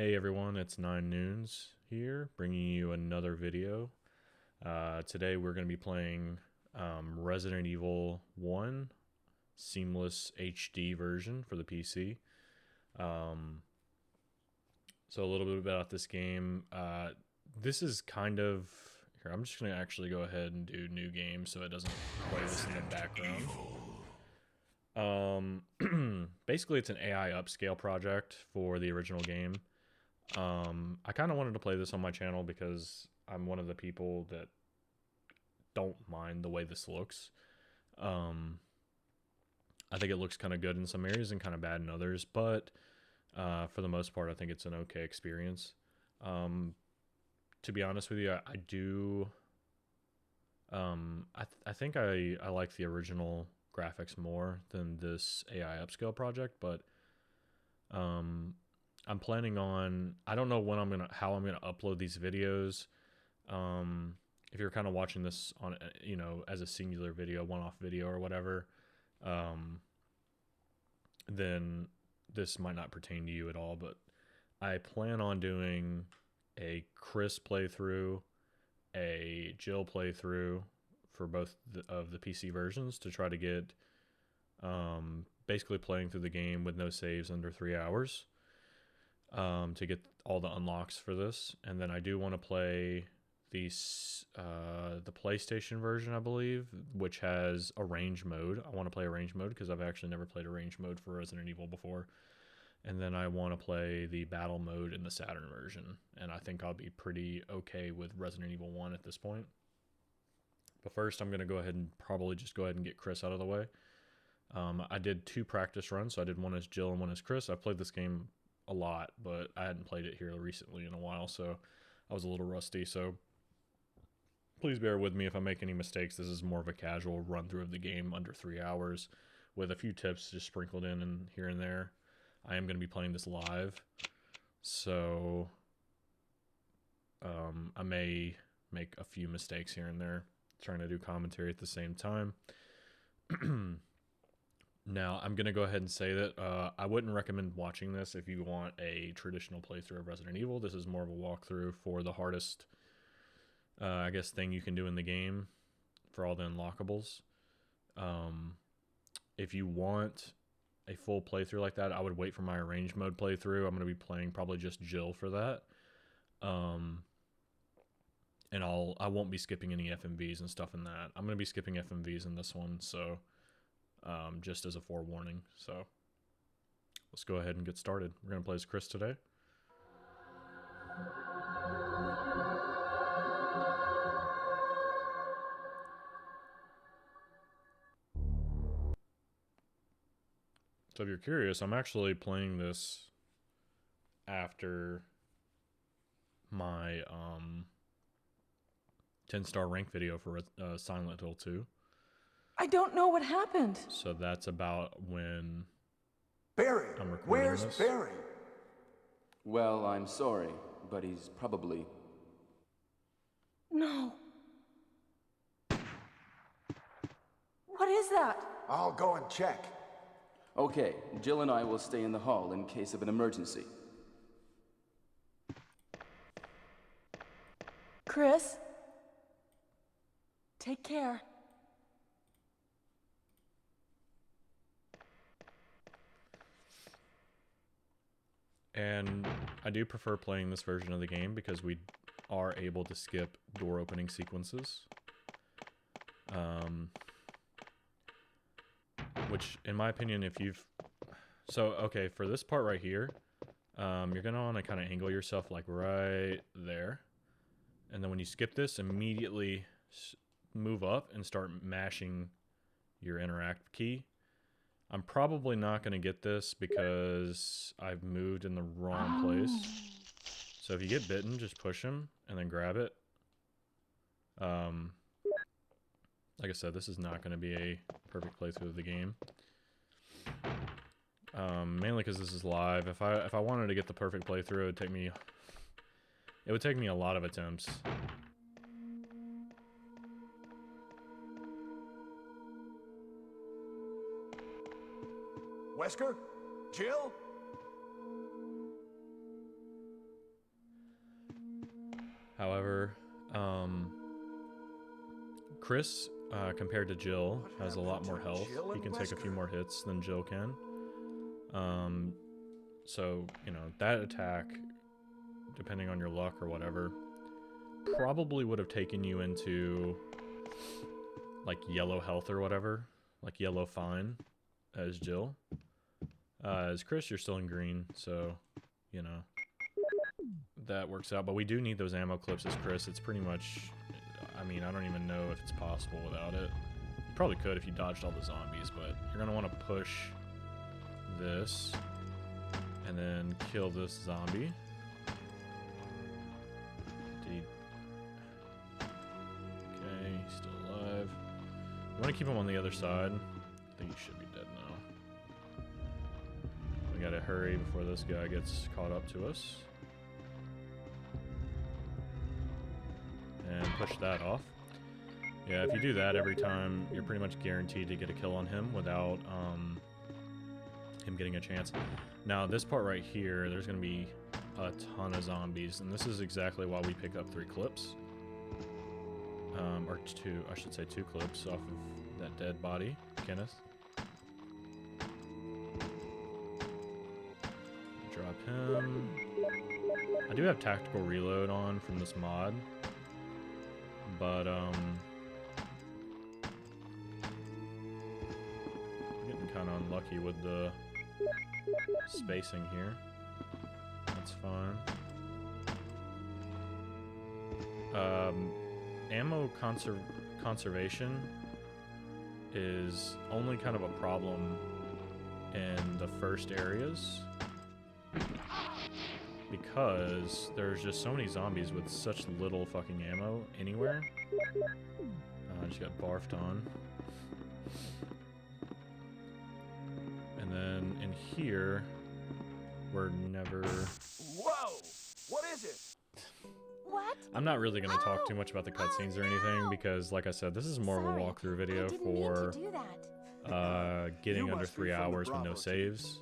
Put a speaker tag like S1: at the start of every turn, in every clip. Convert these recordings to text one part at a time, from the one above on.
S1: Hey everyone, it's 9 Noons here, bringing you another video. Today we're going to be playing Resident Evil 1 Seamless HD version for the PC. So a little bit about this game. This is kind of... Here, I'm just going to actually go ahead and do new game so it doesn't play this in the background. Basically it's an AI upscale project for the original game. I kind of wanted to play this on my channel because I'm one of the people that don't mind the way this looks. I think it looks kind of good in some areas and kind of bad in others, but for the most part, I think it's an okay experience. To be honest with you, I do. I think I like the original graphics more than this AI upscale project, but I'm planning on, I don't know when how I'm gonna upload these videos. If you're kind of watching this on, as a singular video, one-off video or whatever, then this might not pertain to you at all. But I plan on doing a Chris playthrough, a Jill playthrough for both of the PC versions to try to get basically playing through the game with no saves under 3 hours. To get all the unlocks for this, and then I do want to play the PlayStation version, I believe, which has a range mode. I want to play a range mode because I've actually never played a range mode for Resident Evil before. And then I want to play the battle mode in the Saturn version, and I think I'll be pretty okay with Resident Evil 1 at this point. But first, I'm going to go ahead and probably just go ahead and get Chris out of the way. I did 2 practice runs, so I did one as Jill and one as Chris. I've played this game a lot, but I hadn't played it here recently in a while, so I was a little rusty. So please bear with me if I make any mistakes. This is more of a casual run through of the game under 3 hours with a few tips just sprinkled in and here and there. I am going to be playing this live, so I may make a few mistakes here and there trying to do commentary at the same time. Now, I'm going to go ahead and say that I wouldn't recommend watching this if you want a traditional playthrough of Resident Evil. This is more of a walkthrough for the hardest, I guess, thing you can do in the game for all the unlockables. If you want a full playthrough like that, I would wait for my arrange mode playthrough. I'm going to be playing probably just Jill for that. And I won't be skipping any FMVs and stuff in that. I'm going to be skipping FMVs in this one, so... just as a forewarning. So let's go ahead and get started. We're going to play as Chris today. So if you're curious, I'm actually playing this after my 10-star rank video for Silent Hill 2.
S2: I don't know what happened.
S1: So that's about when
S3: Barry,
S1: I'm recording
S3: where's
S1: this.
S3: Barry?
S4: Well, I'm sorry, but he's probably...
S2: No. What is that?
S3: I'll go and check.
S4: Okay, Jill and I will stay in the hall in case of an emergency.
S2: Chris? Take care.
S1: And I do prefer playing this version of the game because we are able to skip door opening sequences. Which, in my opinion, if you've... So, okay, for this part right here, you're going to want to kind of angle yourself like right there. And then when you skip this, immediately move up and start mashing your interact key. I'm probably not going to get this because I've moved in the wrong place. So if you get bitten, just push him and then grab it. Like I said, this is not going to be a perfect playthrough of the game. Mainly because this is live. If I wanted to get the perfect playthrough, it would take me a lot of attempts.
S3: Wesker? Jill?
S1: However, Chris, compared to Jill, has a lot more health. He can take a few more hits than Jill can. So, you know, that attack, depending on your luck or whatever, probably would have taken you into, like, yellow health or whatever. Like, yellow fine as Jill. As Chris, you're still in green, so, you know, that works out. But we do need those ammo clips as Chris. It's pretty much, I mean, I don't even know if it's possible without it. You probably could if you dodged all the zombies, but you're going to want to push this and then kill this zombie. Okay, he's still alive. You want to keep him on the other side. I think he should be dead now. We gotta hurry before this guy gets caught up to us. And push that off. Yeah, if you do that every time, you're pretty much guaranteed to get a kill on him without him getting a chance. Now, this part right here, there's going to be a ton of zombies, and this is exactly why we pick up 3 clips. Or 2, I should say 2 clips off of that dead body, Kenneth. Drop him. I do have tactical reload on from this mod, but getting kind of unlucky with the spacing here. That's fine. Ammo conservation is only kind of a problem in the first areas because there's just so many zombies with such little fucking ammo anywhere. I just got barfed on. And then in here, we're never...
S3: Whoa! What is it?
S2: What?
S1: I'm not really going to talk too much about the cutscenes or anything because, like I said, this is more of a
S2: Sorry,
S1: walkthrough video
S2: I didn't mean
S1: for
S2: to do that.
S1: getting
S3: You
S1: under
S3: must be
S1: 3
S3: from the
S1: hours with no
S3: Bravo team.
S1: saves.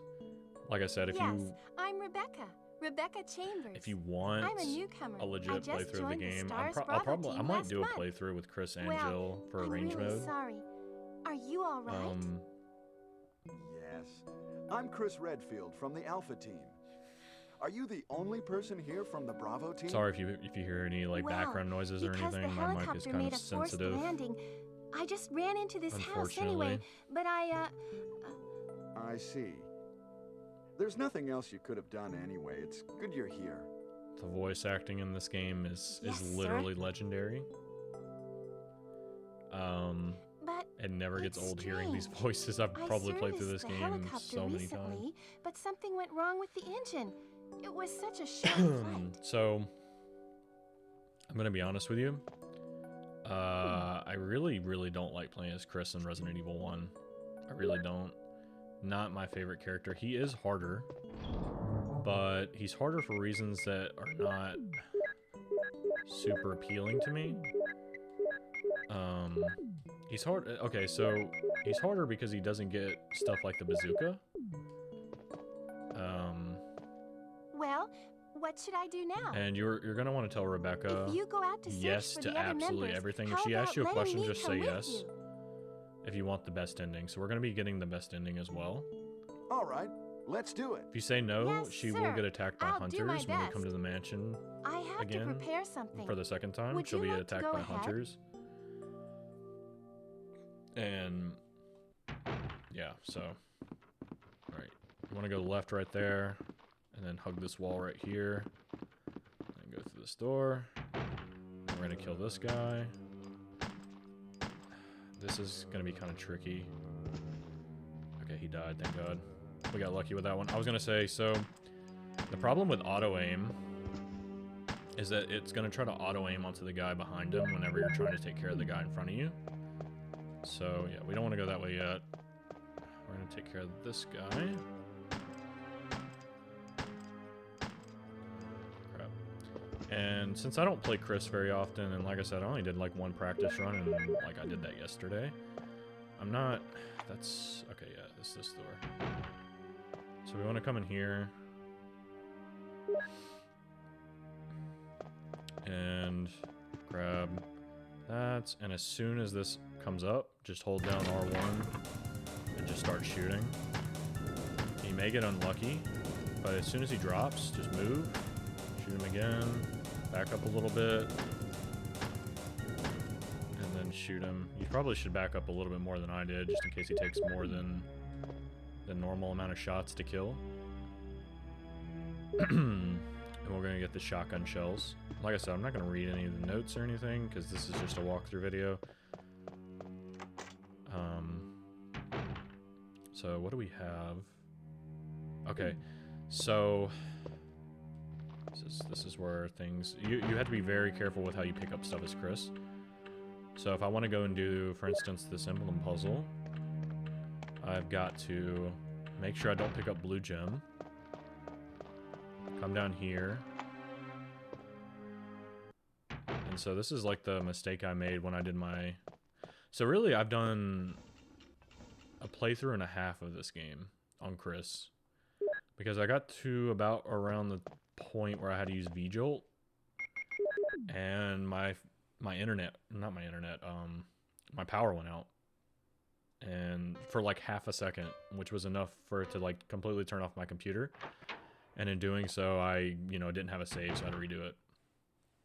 S1: Like I said,
S5: Yes, I'm Rebecca. Rebecca Chambers.
S1: if you want
S5: I'm a newcomer.
S1: a legit
S5: I just
S1: playthrough of the
S5: joined
S1: game,
S5: Stars
S1: I
S5: Bravo
S1: probably
S5: team
S1: I might
S5: last
S1: do a
S5: month.
S1: playthrough with Chris and
S5: Well,
S1: Jill for
S5: I'm
S1: range
S5: really
S1: mode.
S5: sorry. Are you all right?
S3: Yes. I'm Chris Redfield from the Alpha team. Are you the only person here from the Bravo team?
S1: Sorry if you hear any like
S5: Well,
S1: background noises or
S5: because
S1: anything.
S5: the
S1: My mic is
S5: helicopter
S1: kind
S5: made
S1: of
S5: a forced
S1: sensitive.
S5: landing. I just ran into this house anyway,
S1: Unfortunately.
S5: but
S3: I see. There's nothing else you could have done anyway. It's good you're here.
S1: The voice acting in this game is
S5: Yes, sir.
S1: literally legendary.
S5: but
S1: It never gets
S5: it's
S1: old hearing these
S5: strange.
S1: voices. I've
S5: I
S1: probably played through this
S5: serviced the
S1: game
S5: helicopter
S1: so many
S5: recently,
S1: times.
S5: but something went wrong with the engine. It was such a short flight.
S1: So, I'm gonna be honest with you. I really, really don't like playing as Chris in Resident Evil 1. I really don't. Not my favorite character. He is harder, but he's harder for reasons that are not super appealing to me. He's hard. Okay, so he's harder because he doesn't get stuff like the bazooka.
S5: Well, what should I do now?
S1: And you're gonna want to tell Rebecca
S5: If you go out to search
S1: yes
S5: for
S1: to
S5: the other
S1: absolutely
S5: members,
S1: everything. If
S5: how
S1: she asks
S5: about
S1: you a
S5: letting
S1: question,
S5: me
S1: just
S5: come
S1: say
S5: with
S1: yes.
S5: you?
S1: If you want the best ending. So we're gonna be getting the best ending as well.
S3: All right, let's do it.
S1: If you say no,
S5: Yes,
S1: she will
S5: sir.
S1: get attacked by
S5: I'll do my
S1: hunters when we come
S5: best.
S1: to the mansion
S5: I have
S1: again
S5: to prepare something.
S1: for the second time.
S5: Would
S1: She'll
S5: you
S1: be
S5: like to
S1: attacked
S5: go
S1: by
S5: ahead?
S1: hunters. And yeah, so alright. You wanna go left right there, and then hug this wall right here. And go through this door. We're gonna kill this guy. This is gonna be kind of tricky. Okay, he died, thank God. We got lucky with that one. I was gonna say, so the problem with auto aim is that it's gonna try to auto aim onto the guy behind him whenever you're trying to take care of the guy in front of you. So yeah, we don't want to go that way yet. We're gonna take care of this guy. Crap. And since I don't play Chris very often, and like I said, I only did like one practice run, and like I did that yesterday. I'm not. That's okay. Yeah, it's this door. So we want to come in here. and grab that. And as soon as this comes up, just hold down R1 and just start shooting. He may get unlucky, but as soon as he drops, just move, shoot him again, back up a little bit, and then shoot him. You probably should back up a little bit more than I did, just in case he takes more than the normal amount of shots to kill. And we're gonna get the shotgun shells. Like I said, I'm not gonna read any of the notes or anything because this is just a walkthrough video. So what do we have? Okay, so this is where things you have to be very careful with how you pick up stuff as Chris. So if I want to go and do, for instance, this emblem puzzle, I've got to make sure I don't pick up blue gem. Come down here. And so this is like the mistake I made when I did my... So really, I've done a playthrough and a half of this game on Chris. Because I got to about around the point where I had to use V-Jolt. And my internet... Not my internet. My power went out. And for like half a second, which was enough for it to like completely turn off my computer. And in doing so, I, didn't have a save, so I had to redo it.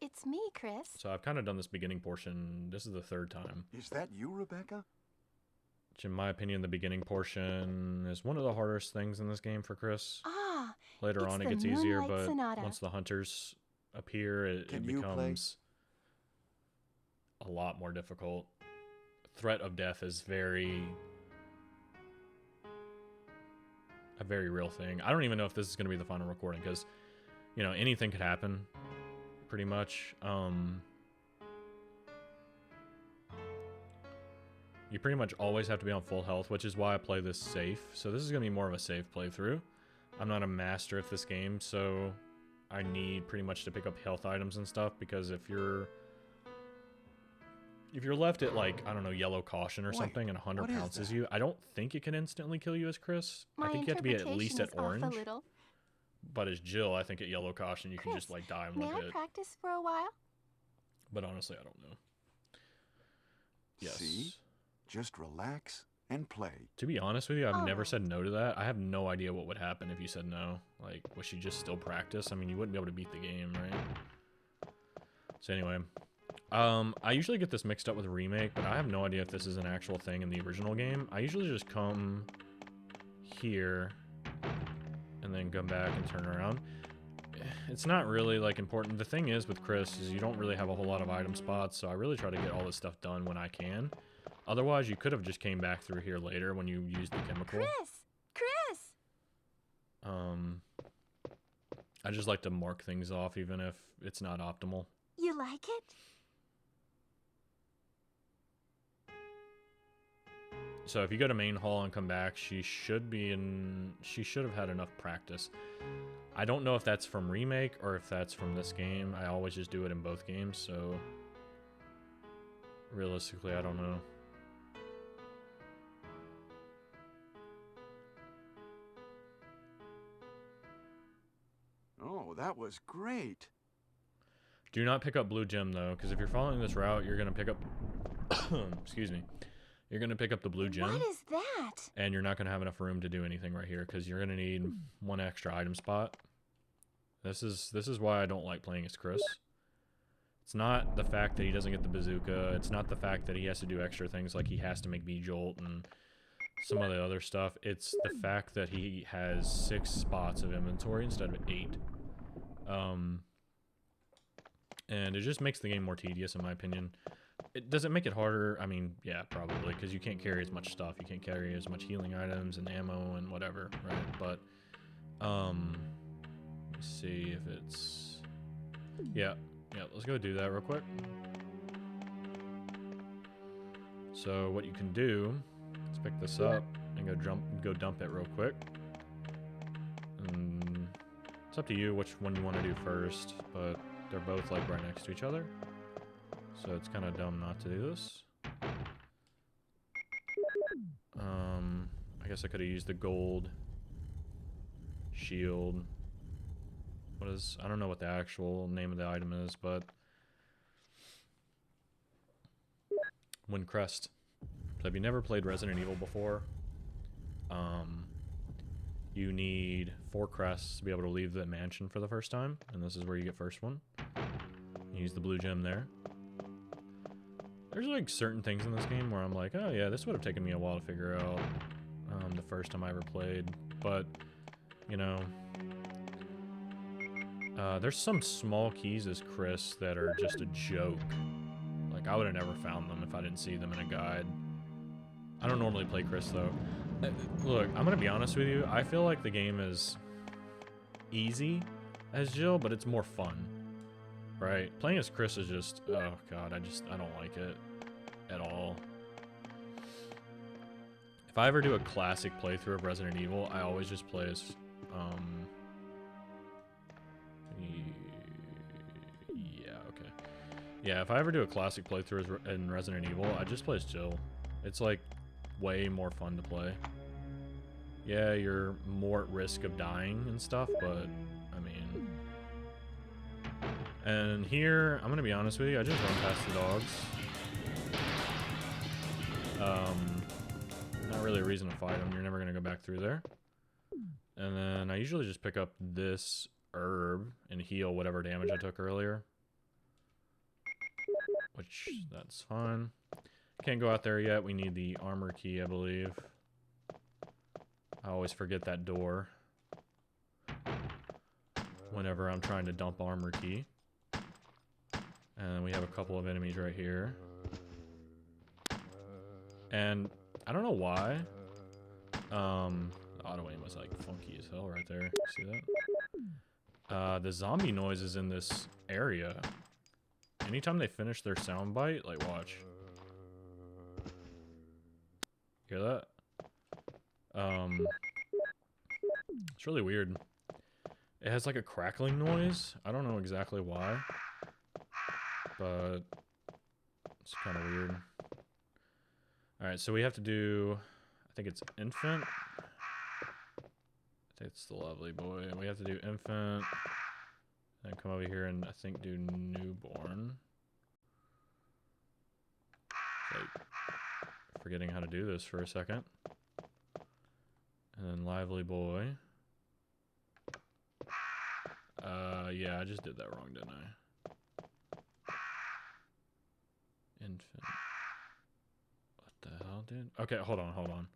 S5: It's me, Chris.
S1: So I've kind of done this beginning portion. This is the third time.
S3: Is that you, Rebecca?
S1: Which, in my opinion, the beginning portion is one of the hardest things in this game for Chris.
S5: Ah,
S1: Later on, it
S5: the
S1: gets easier,
S5: Moonlight
S1: but
S5: Sonata.
S1: once the hunters appear, it
S3: Can you
S1: becomes a lot more difficult. Threat of death is a very real thing. I don't even know if this is going to be the final recording because, anything could happen, pretty much. You pretty much always have to be on full health, which is why I play this safe. So this is going to be more of a safe playthrough. I'm not a master at this game, so I need pretty much to pick up health items and stuff because if you're left at, like, I don't know, yellow caution or
S3: Wait,
S1: something and a hunter
S3: what is
S1: pounces
S3: that?
S1: you, I don't think it can instantly kill you as Chris.
S5: My
S1: I think you have to be at least at
S5: interpretation is off
S1: orange.
S5: a little.
S1: But as Jill, I think at yellow caution you can
S5: Chris,
S1: just, like, die in
S5: May
S1: one
S5: I
S1: hit.
S5: practice for a while?
S1: But honestly, I don't know. Yes.
S3: See? Just relax and play.
S1: To be honest with you, I've never
S5: Alright.
S1: said no to that. I have no idea what would happen if you said no. Like, would she just still practice? I mean, you wouldn't be able to beat the game, right? So anyway, I usually get this mixed up with Remake, but I have no idea if this is an actual thing in the original game. I usually just come here and then come back and turn around. It's not really, like, important. The thing is with Chris is you don't really have a whole lot of item spots, so I really try to get all this stuff done when I can. Otherwise, you could have just came back through here later when you used the chemical.
S5: Chris!
S1: I just like to mark things off even if it's not optimal.
S5: You like it?
S1: So if you go to main hall and come back, she should have had enough practice. I don't know if that's from Remake or if that's from this game. I always just do it in both games, so realistically, I don't know.
S3: Oh, that was great.
S1: Do not pick up blue gem though, because if you're following this route, you're gonna pick up excuse me. You're gonna pick up the blue gem.
S5: What is that?
S1: And you're not going to have enough room to do anything right here because you're going to need one extra item spot. This is why I don't like playing as Chris. It's not the fact that he doesn't get the bazooka. It's not the fact that he has to do extra things like he has to make B-Jolt and some of the other stuff. It's the fact that he has 6 spots of inventory instead of 8. And it just makes the game more tedious in my opinion. Does it make it harder? I mean, yeah, probably, because you can't carry as much stuff. You can't carry as much healing items and ammo and whatever, right? But, let's see if it's... Yeah, let's go do that real quick. So what you can do is pick this up and go dump it real quick. And it's up to you which one you want to do first, but they're both, like, right next to each other. So it's kind of dumb not to do this. I guess I could have used the gold shield. I don't know what the actual name of the item is, but Win crest. So if you never played Resident Evil before, you need 4 crests to be able to leave the mansion for the first time, and this is where you get first one. Use the blue gem there. There's like certain things in this game where I'm like, oh yeah, this would have taken me a while to figure out the first time I ever played, but you know, there's some small keys as Chris that are just a joke. Like I would have never found them if I didn't see them in a guide. I don't normally play Chris though. Look, I'm gonna be honest with you. I feel like the game is easy as Jill, but it's more fun, right? Playing as Chris is just, oh god, I don't like it at all. If I ever do a classic playthrough of Resident Evil, I always just play as, yeah, okay. Yeah, if I ever do a classic playthrough in Resident Evil, I just play as Jill. It's like way more fun to play. Yeah, you're more at risk of dying and stuff, but I mean, and here I'm gonna be honest with you, I just run past the dogs. Not really a reason to fight them. You're never gonna go back through there. And then I usually just pick up this herb and heal whatever damage I took earlier, which that's fine. Can't go out there yet. We need the armor key, I believe. I always forget that door whenever I'm trying to dump armor key. And we have a couple of enemies right here. And I don't know why. Auto aim was like funky as hell right there. See that? The zombie noise is in this area. Anytime they finish their sound bite, like watch. Hear that? It's really weird. It has like a crackling noise. I don't know exactly why, but it's kind of weird. All right, so we have to do, I think it's infant. I think it's the lovely boy. We have to do infant, then come over here and I think do newborn. Like, forgetting how to do this for a second. And then lively boy. Yeah, I just did that wrong, didn't I? Infant. What the hell, dude? Okay, hold on.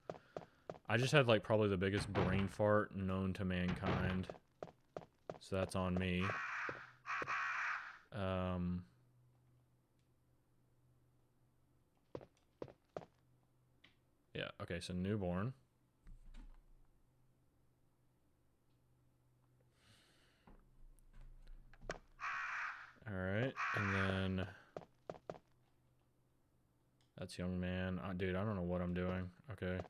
S1: I just had like probably the biggest brain fart known to mankind. So that's on me. Yeah, okay, so newborn. Alright, and then that's young man. Dude, I don't know what I'm doing. Okay.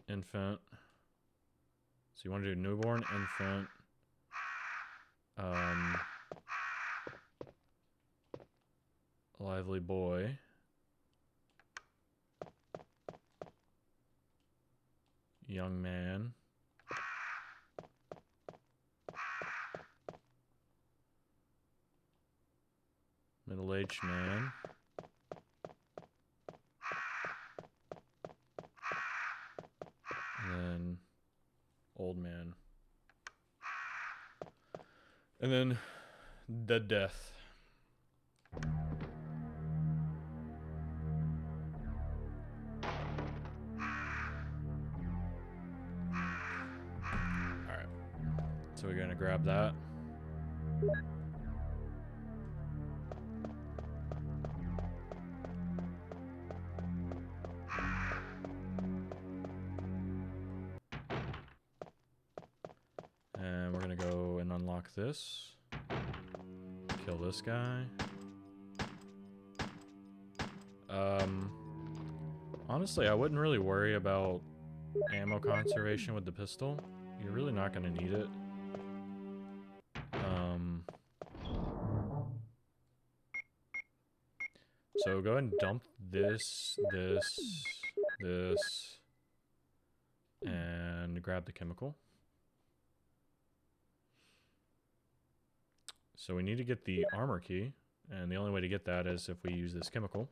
S1: Infant. So you want to do newborn, infant. Lively boy. Young man. Middle-aged man. And then old man. And then the death. Alright. So we're gonna grab that. And we're gonna go and unlock this. Kill this guy. Honestly, I wouldn't really worry about ammo conservation with the pistol. You're really not gonna need it. So go ahead and dump this, and grab the chemical. So we need to get the armor key, and the only way to get that is if we use this chemical.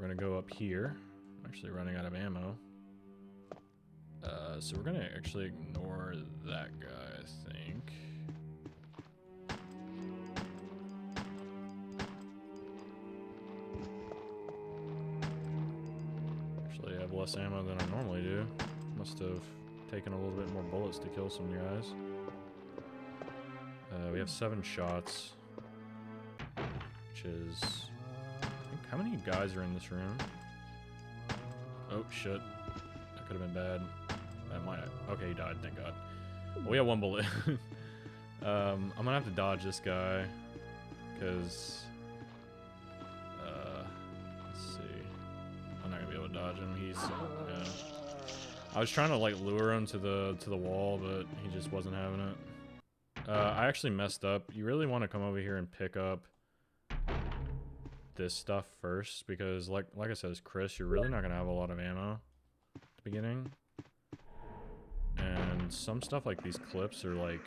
S1: we're gonna go up here. I'm actually running out of ammo. So we're gonna actually ignore that guy, I think. Actually, I have less ammo than I normally do. Must have taken a little bit more bullets to kill some guys. We have 7 shots, which is, I think, how many guys are in this room? Oh shit, that could have been bad. That might, okay, he died, thank God. Well, we have 1 bullet. I'm gonna have to dodge this guy, because, let's see, I'm not gonna be able to dodge him. He's, yeah. I was trying to like lure him to the wall, but he just wasn't having it. I actually messed up. You really want to come over here and pick up this stuff first, because like I said, as Chris, you're really not gonna have a lot of ammo at the beginning. And some stuff like these clips are like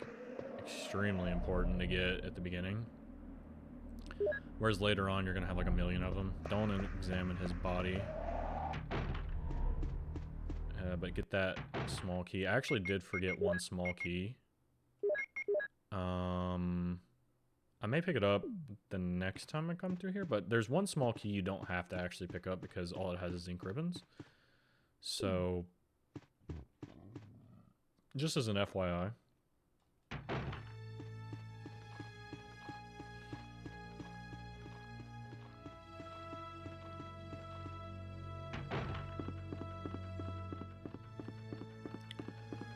S1: extremely important to get at the beginning. Whereas later on, you're gonna have like a million of them. Don't examine his body. But get that small key. I actually did forget 1 small key. I may pick it up the next time I come through here, but there's 1 small key you don't have to actually pick up because all it has is ink ribbons. So, just as an FYI.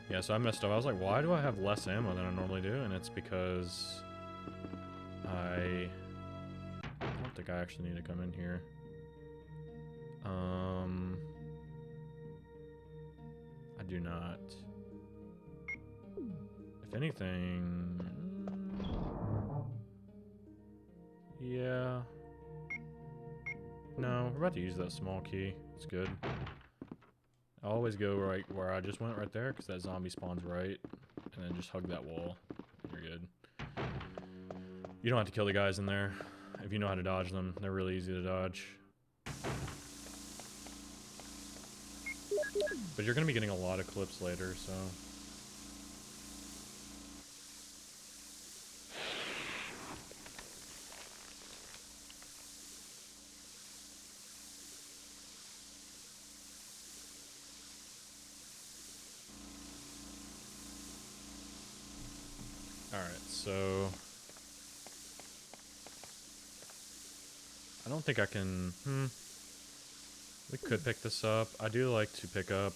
S1: Yeah, so I messed up. I was like, why do I have less ammo than I normally do? And it's because I don't think I actually need to come in here. I do not. If anything, yeah. No, we're about to use that small key. It's good. I always go right where I just went right there, because that zombie spawns right, and then just hug that wall. You're good. You don't have to kill the guys in there. If you know how to dodge them, they're really easy to dodge. But you're going to be getting a lot of clips later, so... Alright, so... I don't think I can... We could pick this up. I do like to pick up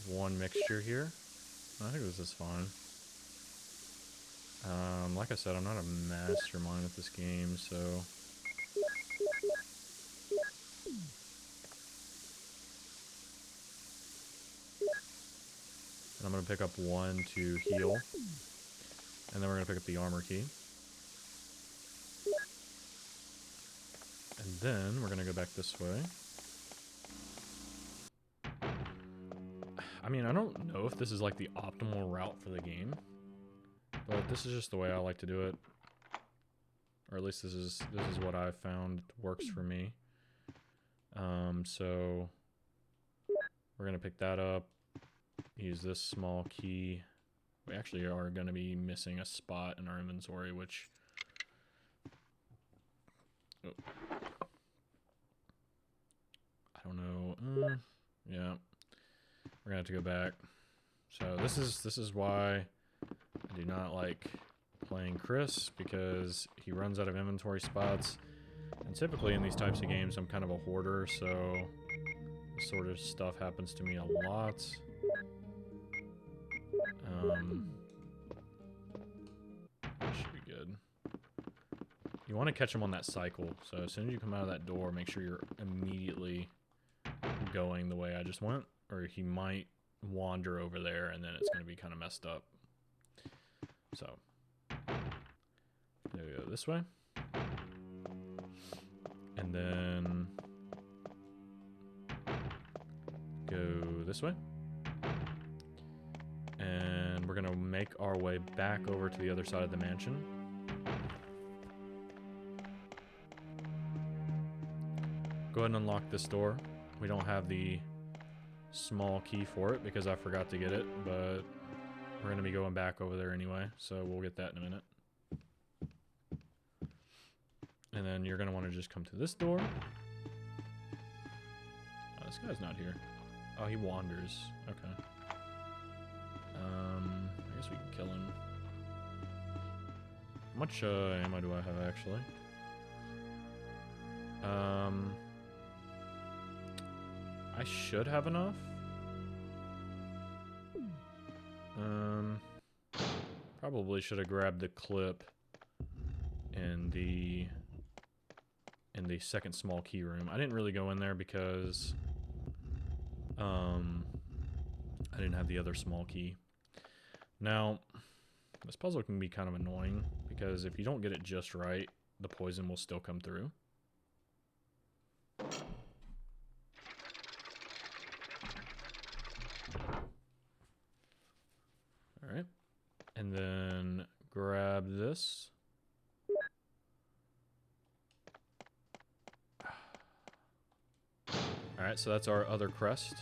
S1: 1 mixture here. I think this is fine. Like I said, I'm not a mastermind at this game, so... And I'm going to pick up 1 to heal. And then we're going to pick up the armor key. And then we're going to go back this way. I mean, I don't know if this is like the optimal route for the game, but this is just the way I like to do it. Or at least this is what I've found works for me. So we're going to pick that up. Use this small key. We actually are going to be missing a spot in our inventory, which... Oh. I don't know. Yeah. We're going to have to go back. So this is why I do not like playing Chris, because he runs out of inventory spots. And typically in these types of games, I'm kind of a hoarder, so this sort of stuff happens to me a lot. That should be good. You want to catch him on that cycle, so as soon as you come out of that door, make sure you're immediately going the way I just went, or he might wander over there and then it's going to be kind of messed up. So, there we go, this way. And then go this way. And we're going to make our way back over to the other side of the mansion. go ahead and unlock this door. We don't have the small key for it because I forgot to get it, but we're going to be going back over there anyway, so we'll get that in a minute. And then you're going to want to just come to this door. Oh, this guy's not here. Oh, he wanders. Okay. I guess we can kill him. How much ammo do I have, actually? I should have enough. Probably should have grabbed the clip in the second small key room. I didn't really go in there because I didn't have the other small key. Now, this puzzle can be kind of annoying because if you don't get it just right, the poison will still come through. Alright. And then grab this. Alright, so that's our other crest.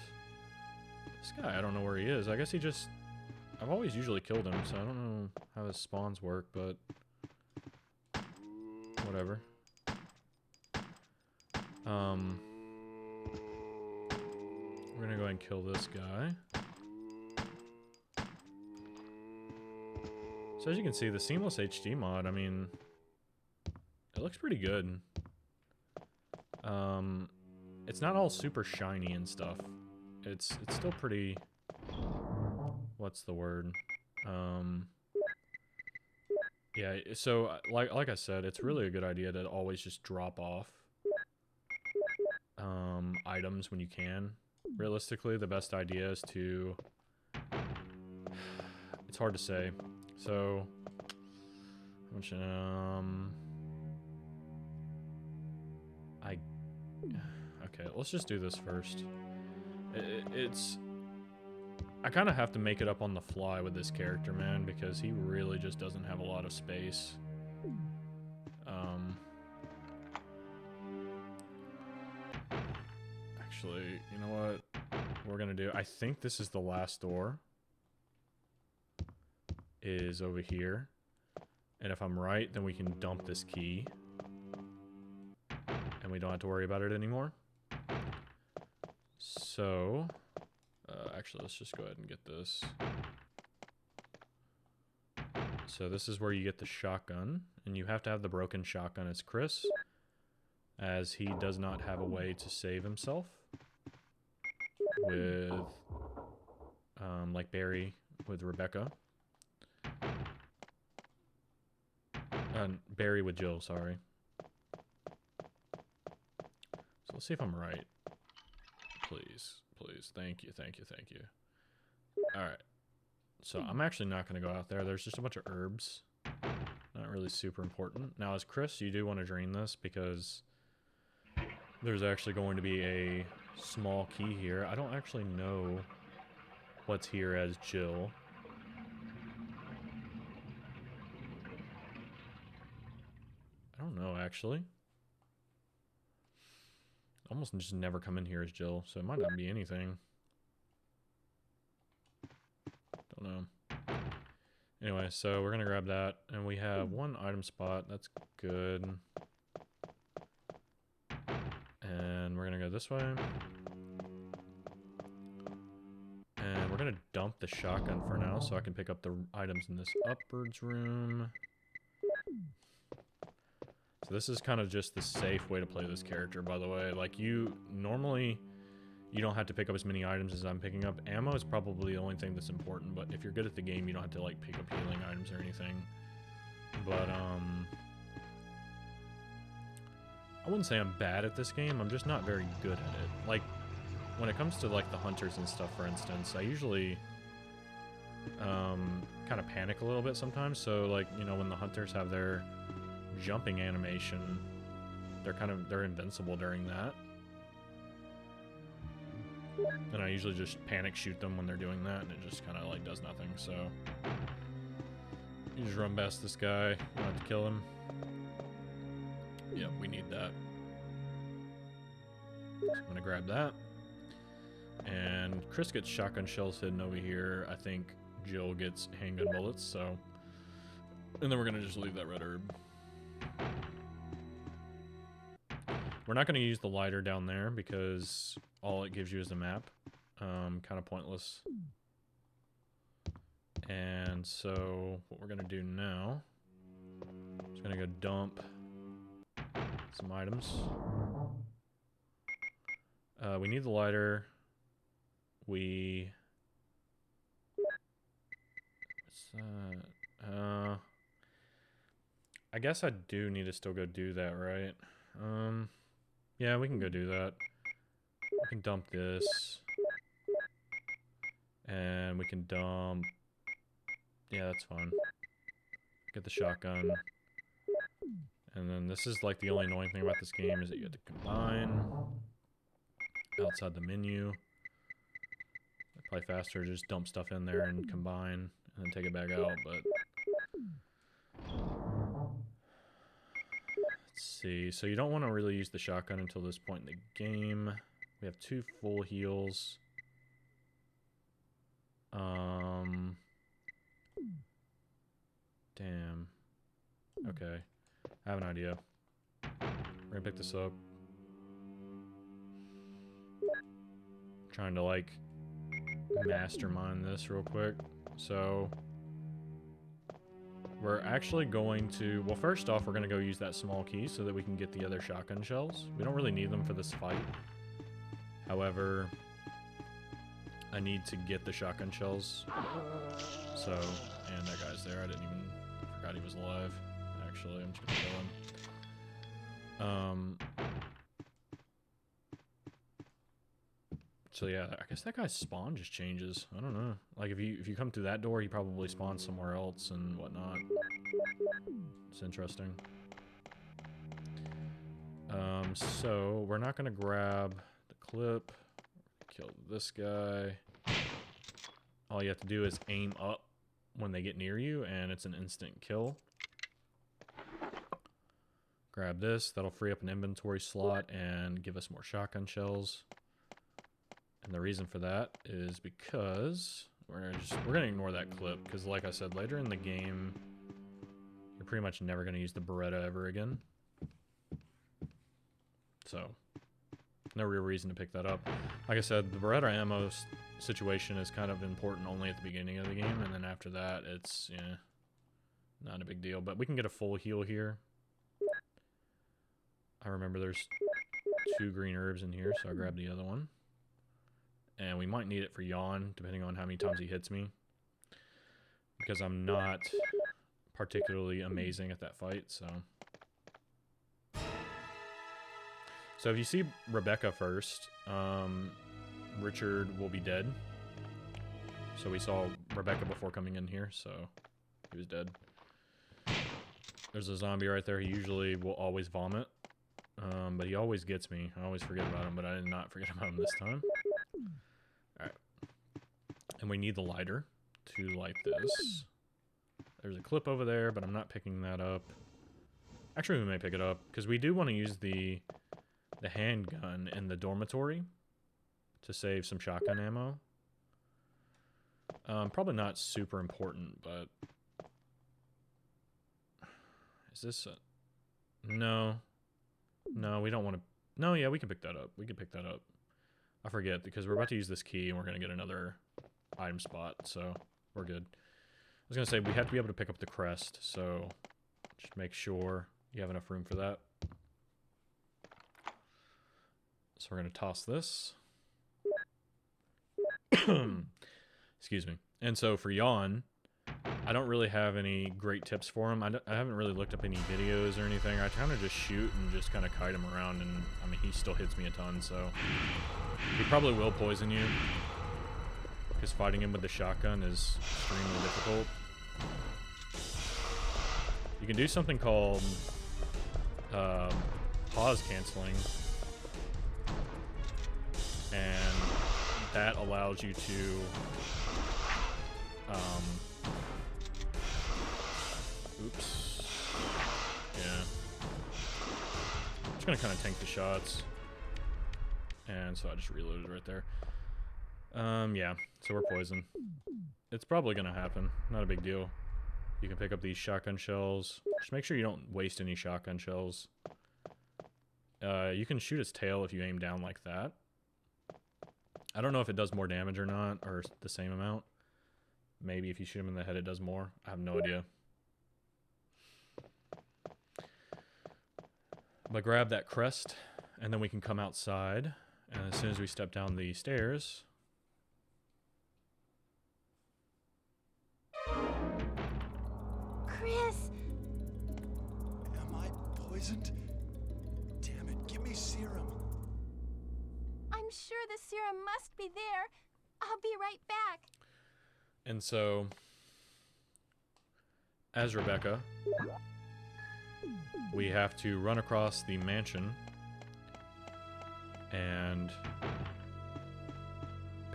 S1: This guy, I don't know where he is. I guess he just... I've always usually killed him, so I don't know how his spawns work, but... whatever. We're gonna go ahead and kill this guy. So as you can see, the Seamless HD mod, I mean... it looks pretty good. It's not all super shiny and stuff. It's still pretty... what's the word? Yeah, so like I said, it's really a good idea to always just drop off items when you can. Realistically, the best idea is to... it's hard to say. So, which, okay, let's just do this first. It's... I kind of have to make it up on the fly with this character, man, because he really just doesn't have a lot of space. Actually, you know what we're gonna do? I think this is the last door. Is over here. And if I'm right, then we can dump this key. And we don't have to worry about it anymore. So... actually, let's just go ahead and get this. So this is where you get the shotgun, and you have to have the broken shotgun as Chris, as he does not have a way to save himself with, like Barry with Rebecca. Barry with Jill, sorry. So let's see if I'm right. Please. Please. Thank you, thank you, thank you. Alright. So I'm actually not going to go out there. There's just a bunch of herbs. Not really super important. Now, as Chris, you do want to drain this because there's actually going to be a small key here. I don't actually know what's here as Jill. I don't know, actually. Almost just never come in here as Jill, so it might not be anything. Don't know. Anyway, so we're gonna grab that, and we have one item spot. That's good. And we're gonna go this way. And we're gonna dump the shotgun for now, so I can pick up the items in this upwards room. So this is kind of just the safe way to play this character, by the way. Like, normally, you don't have to pick up as many items as I'm picking up. Ammo is probably the only thing that's important, but if you're good at the game, you don't have to, like, pick up healing items or anything. But, I wouldn't say I'm bad at this game, I'm just not very good at it. Like, when it comes to, like, the hunters and stuff, for instance, I usually, kind of panic a little bit sometimes. So, like, you know, when the hunters have their jumping animation, they're invincible during that, and I usually just panic shoot them when they're doing that, and it just kind of like does nothing. So you just run past this guy, you don't have to kill him. Yep, we need that. So I'm gonna grab that. And Chris gets shotgun shells hidden over here. I think Jill gets handgun bullets, so... And then we're gonna just leave that red herb. We're not gonna use the lighter down there because all it gives you is a map. Kind of pointless. And so what we're gonna do now is gonna go dump some items. We need the lighter. We... What's that? I guess I do need to still go do that, right? Yeah, we can go do that. We can dump this. And we can dump... Yeah, that's fine. Get the shotgun. And then this is like the only annoying thing about this game is that you have to combine outside the menu. Probably faster to just dump stuff in there and combine and then take it back out, but let's see. So you don't want to really use the shotgun until this point in the game. We have 2 full heals. Damn. Okay. I have an idea. We're gonna pick this up. Trying to like mastermind this real quick. So we're actually going to, well, first off, we're going to go use that small key so that we can get the other shotgun shells. We don't really need them for this fight. However, I need to get the shotgun shells. So, and that guy's there. I forgot he was alive. Actually, I'm just going to kill him. So yeah, I guess that guy's spawn just changes. I don't know. Like if you come through that door, he probably spawns somewhere else and whatnot. It's interesting. So we're not gonna grab the clip. Kill this guy. All you have to do is aim up when they get near you, and it's an instant kill. Grab this. That'll free up an inventory slot and give us more shotgun shells. And the reason for that is because we're gonna ignore that clip because, like I said, later in the game, you're pretty much never gonna use the Beretta ever again. So, no real reason to pick that up. Like I said, the Beretta ammo situation is kind of important only at the beginning of the game, and then after that, it's not a big deal. But we can get a full heal here. I remember there's 2 green herbs in here, so I grabbed the other one. And we might need it for Yawn, depending on how many times he hits me. Because I'm not particularly amazing at that fight, so... So if you see Rebecca first, Richard will be dead. So we saw Rebecca before coming in here, so he was dead. There's a zombie right there. He usually will always vomit. But he always gets me. I always forget about him, but I did not forget about him this time. Alright. And we need the lighter to light this. There's a clip over there, but I'm not picking that up. Actually, we may pick it up, because we do want to use the handgun in the dormitory to save some shotgun ammo. Probably not super important, but... Is this a... No. No, we don't want to... No, yeah, we can pick that up. We can pick that up. I forget, because we're about to use this key, and we're going to get another item spot, so we're good. I was going to say, we have to be able to pick up the crest, so just make sure you have enough room for that. So we're going to toss this. Excuse me. And so for Yawn, I don't really have any great tips for him. I haven't really looked up any videos or anything. I kind of just shoot and just kind of kite him around, and I mean, he still hits me a ton, so he probably will poison you, because fighting him with the shotgun is extremely difficult. You can do something called pause canceling, and that allows you to oops. Yeah. I'm just gonna kind of tank the shots. And so I just reloaded right there. Yeah, so we're poisoned. It's probably gonna happen. Not a big deal. You can pick up these shotgun shells. Just make sure you don't waste any shotgun shells. You can shoot its tail if you aim down like that. I don't know if it does more damage or not, or the same amount. Maybe if you shoot him in the head it does more. I have no idea. But grab that crest, and then we can come outside. And as soon as we step down the stairs...
S5: Chris!
S3: Am I poisoned? Damn it, give me serum.
S5: I'm sure the serum must be there. I'll be right back.
S1: And so, as Rebecca, we have to run across the mansion and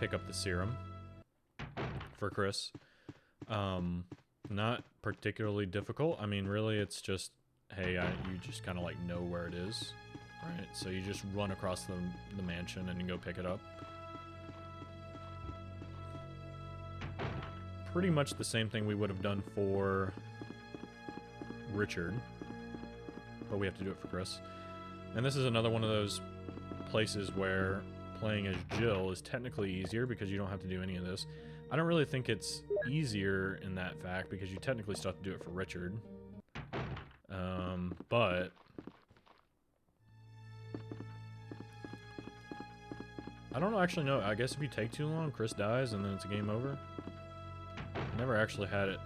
S1: pick up the serum for Chris. Not particularly difficult. I mean, really, it's just, hey, you just kind of like know where it is, right? So you just run across the mansion and you go pick it up. Pretty much the same thing we would have done for Richard, but we have to do it for Chris. And this is another one of those places where playing as Jill is technically easier because you don't have to do any of this. I don't really think it's easier in that fact because you technically still have to do it for Richard. But I don't actually know. I guess if you take too long, Chris dies and then it's a game over. Never actually had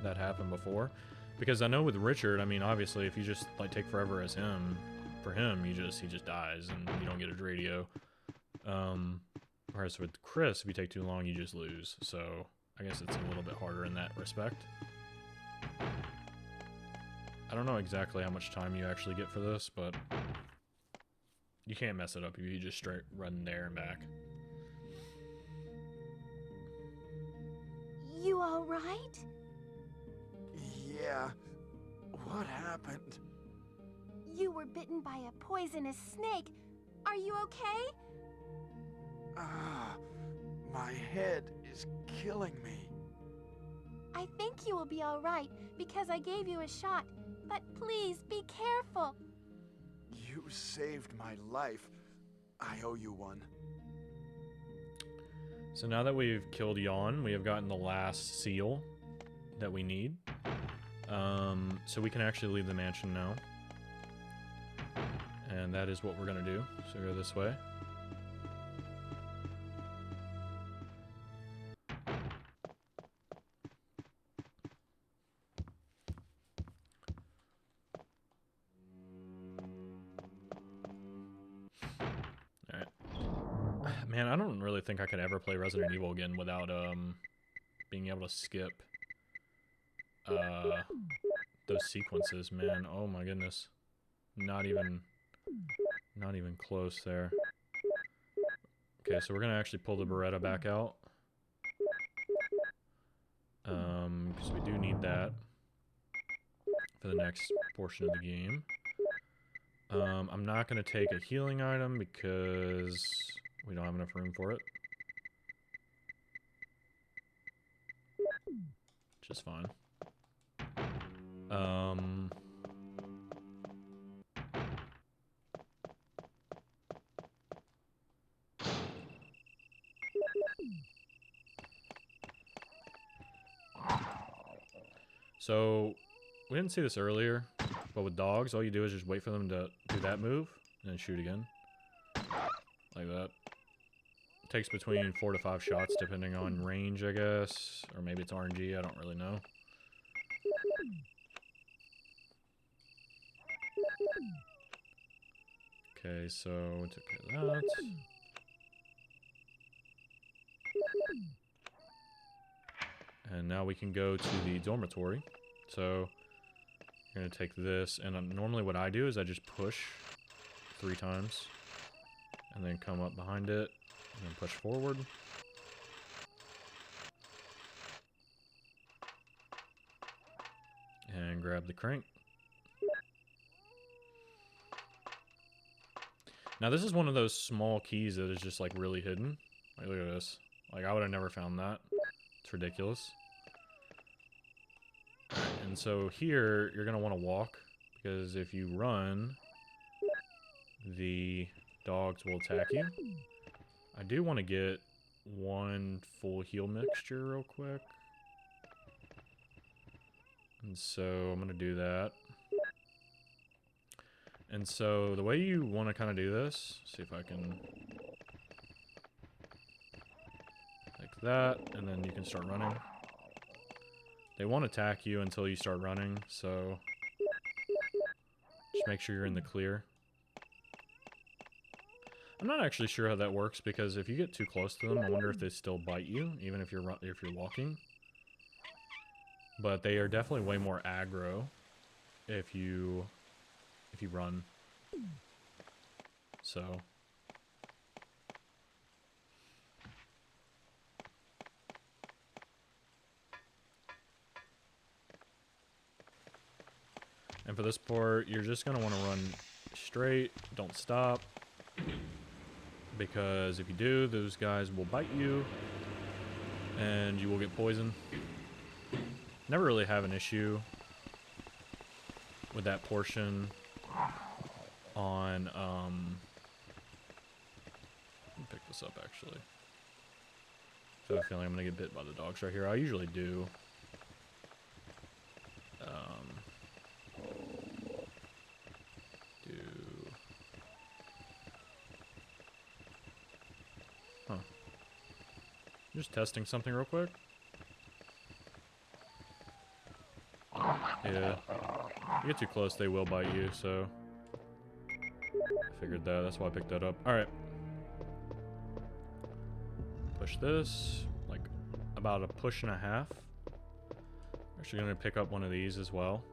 S1: that happen before. Because I know with Richard, I mean, obviously, if you just like take forever as him, for him, he just dies and you don't get his radio. Whereas with Chris, if you take too long, you just lose. So I guess it's a little bit harder in that respect. I don't know exactly how much time you actually get for this, but you can't mess it up if you just straight run there and back.
S5: You all right?
S3: Yeah. What happened?
S5: You were bitten by a poisonous snake. Are you okay?
S3: Ah, my head is killing me.
S5: I think you will be all right because I gave you a shot. But please be careful.
S3: You saved my life. I owe you one.
S1: So now that we've killed Yawn, we have gotten the last seal that we need. So we can actually leave the mansion now. And that is what we're going to do. So go this way. Man, I don't really think I could ever play Resident Evil again without being able to skip those sequences, man. Oh my goodness. Not even close there. Okay, so we're gonna actually pull the Beretta back out. Because we do need that for the next portion of the game. I'm not gonna take a healing item because we don't have enough room for it. Just fine. So, we didn't see this earlier, but with dogs, all you do is just wait for them to do that move, and then shoot again. Like that. It takes between 4 to 5 shots, depending on range, I guess. Or maybe it's RNG, I don't really know. Okay, so we took care of that. And now we can go to the dormitory. So, I'm going to take this, and normally what I do is I just push 3 times. And then come up behind it, and then push forward. And grab the crank. Now this is one of those small keys that is just like really hidden. Like, look at this. Like, I would have never found that. It's ridiculous. And so here, you're going to want to walk, because if you run, the dogs will attack you. I do want to get one full heal mixture real quick. And so I'm going to do that. And so the way you want to kind of do this, see if I can... like that, and then you can start running. They won't attack you until you start running, so just make sure you're in the clear. I'm not actually sure how that works, because if you get too close to them, I wonder if they still bite you, even if you're walking. But they are definitely way more aggro if you run. So and for this part, you're just going to want to run straight, don't stop, because if you do, those guys will bite you and you will get poisoned. Never really have an issue with that portion on, let me pick this up actually. I have a feeling I'm going to get bit by the dogs right here. I usually do. Just testing something real quick. Yeah. You get too close, they will bite you, so... I figured that, that's why I picked that up. Alright. Push this. Like, about a push and a half. Actually gonna pick up one of these as well.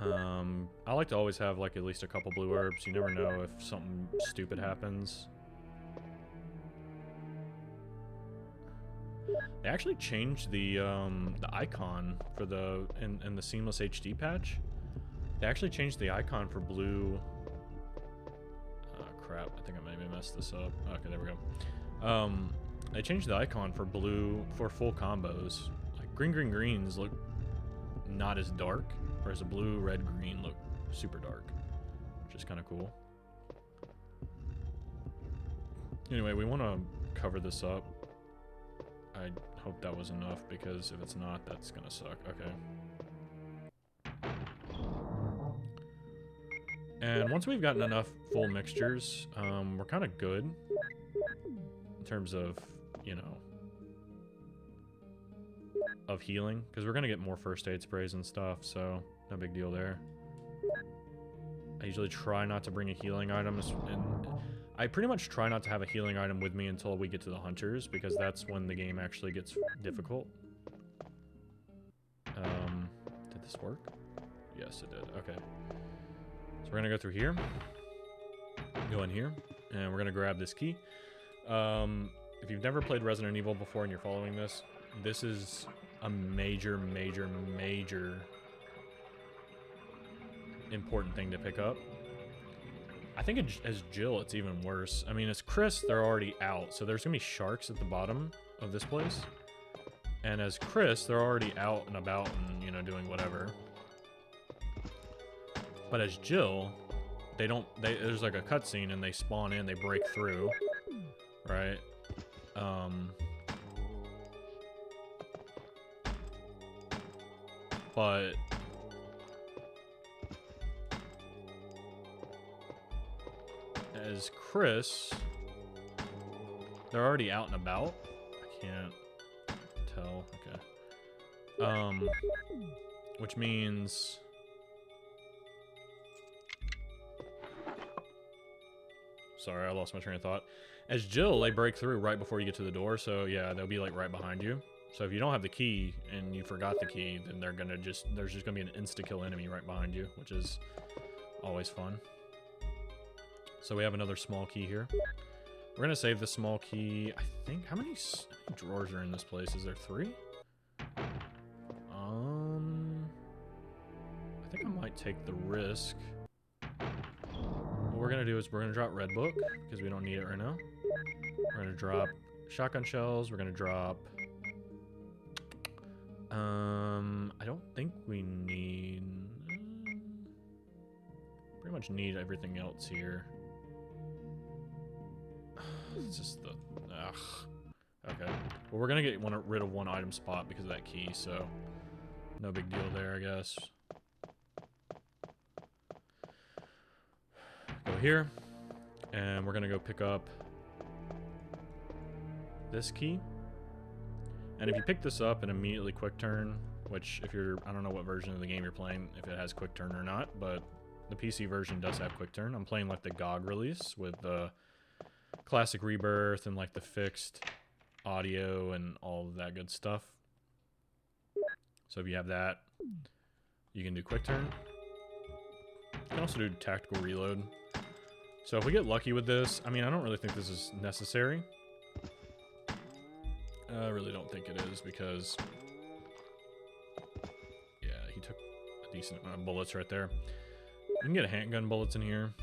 S1: I like to always have, like, at least a couple blue herbs. You never know if something stupid happens. They actually changed the icon for in the Seamless HD patch. They actually changed the icon for blue. Oh crap! I think I maybe messed this up. Okay, there we go. They changed the icon for blue for full combos. Like greens look not as dark, whereas a blue, red, green look super dark, which is kind of cool. Anyway, we want to cover this up. I hope that was enough, because if it's not, that's gonna suck. Okay. And once we've gotten enough full mixtures, we're kind of good in terms of, you know, of healing, because we're gonna get more first aid sprays and stuff, so no big deal there. I usually try not to bring a healing item, and I pretty much try not to have a healing item with me until we get to the hunters, because that's when the game actually gets difficult. Did this work? Yes, it did. Okay. So we're gonna go through here, go in here, and we're gonna grab this key. If you've never played Resident Evil before and you're following this, this is a major important thing to pick up. I think as Jill, it's even worse. I mean, as Chris, they're already out, so there's gonna be sharks at the bottom of this place. And as Chris, they're already out and about and, you know, doing whatever. But as Jill, there's like a cutscene and they spawn in, they break through, right? But as Chris, they're already out and about. I can't tell. Okay. Which means sorry, I lost my train of thought. As Jill, they break through right before you get to the door, so yeah, they'll be like right behind you. So if you don't have the key and you forgot the key, then there's just gonna be an insta-kill enemy right behind you, which is always fun. So we have another small key here. We're gonna save the small key. I think, how many drawers are in this place? Is there 3? I think I might take the risk we're gonna do is we're gonna drop Red Book because we don't need it right now. We're gonna drop shotgun shells. We're gonna drop. I don't think we need. Pretty much need everything else here. It's just the. Ugh. Okay. Well, we're gonna get rid of one item spot because of that key, so no big deal there, I guess. Go here, and we're gonna go pick up this key. And if you pick this up and immediately quick turn, which if you're, I don't know what version of the game you're playing, if it has quick turn or not, but the PC version does have quick turn. I'm playing like the GOG release with the classic Rebirth and like the fixed audio and all of that good stuff. So if you have that, you can do quick turn. You can also do tactical reload. So if we get lucky with this, I mean, I don't really think this is necessary. I really don't think it is because, yeah, he took a decent amount of bullets right there. You can get handgun bullets in here.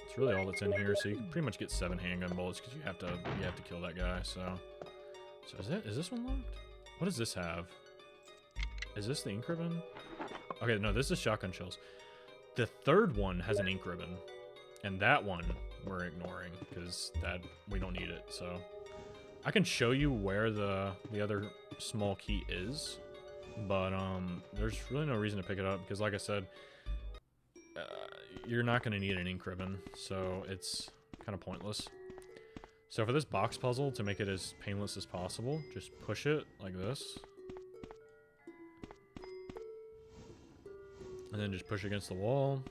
S1: It's really all that's in here, so you can pretty much get 7 handgun bullets because you have to kill that guy. So is this one locked? What does this have? Is this the ink ribbon? Okay, no, this is shotgun shells. The third one has an ink ribbon, and that one we're ignoring because that we don't need it. So I can show you where the other small key is, but there's really no reason to pick it up because, like I said, you're not going to need an ink ribbon, so it's kind of pointless. So for this box puzzle, to make it as painless as possible, just push it like this, and then just push against the wall.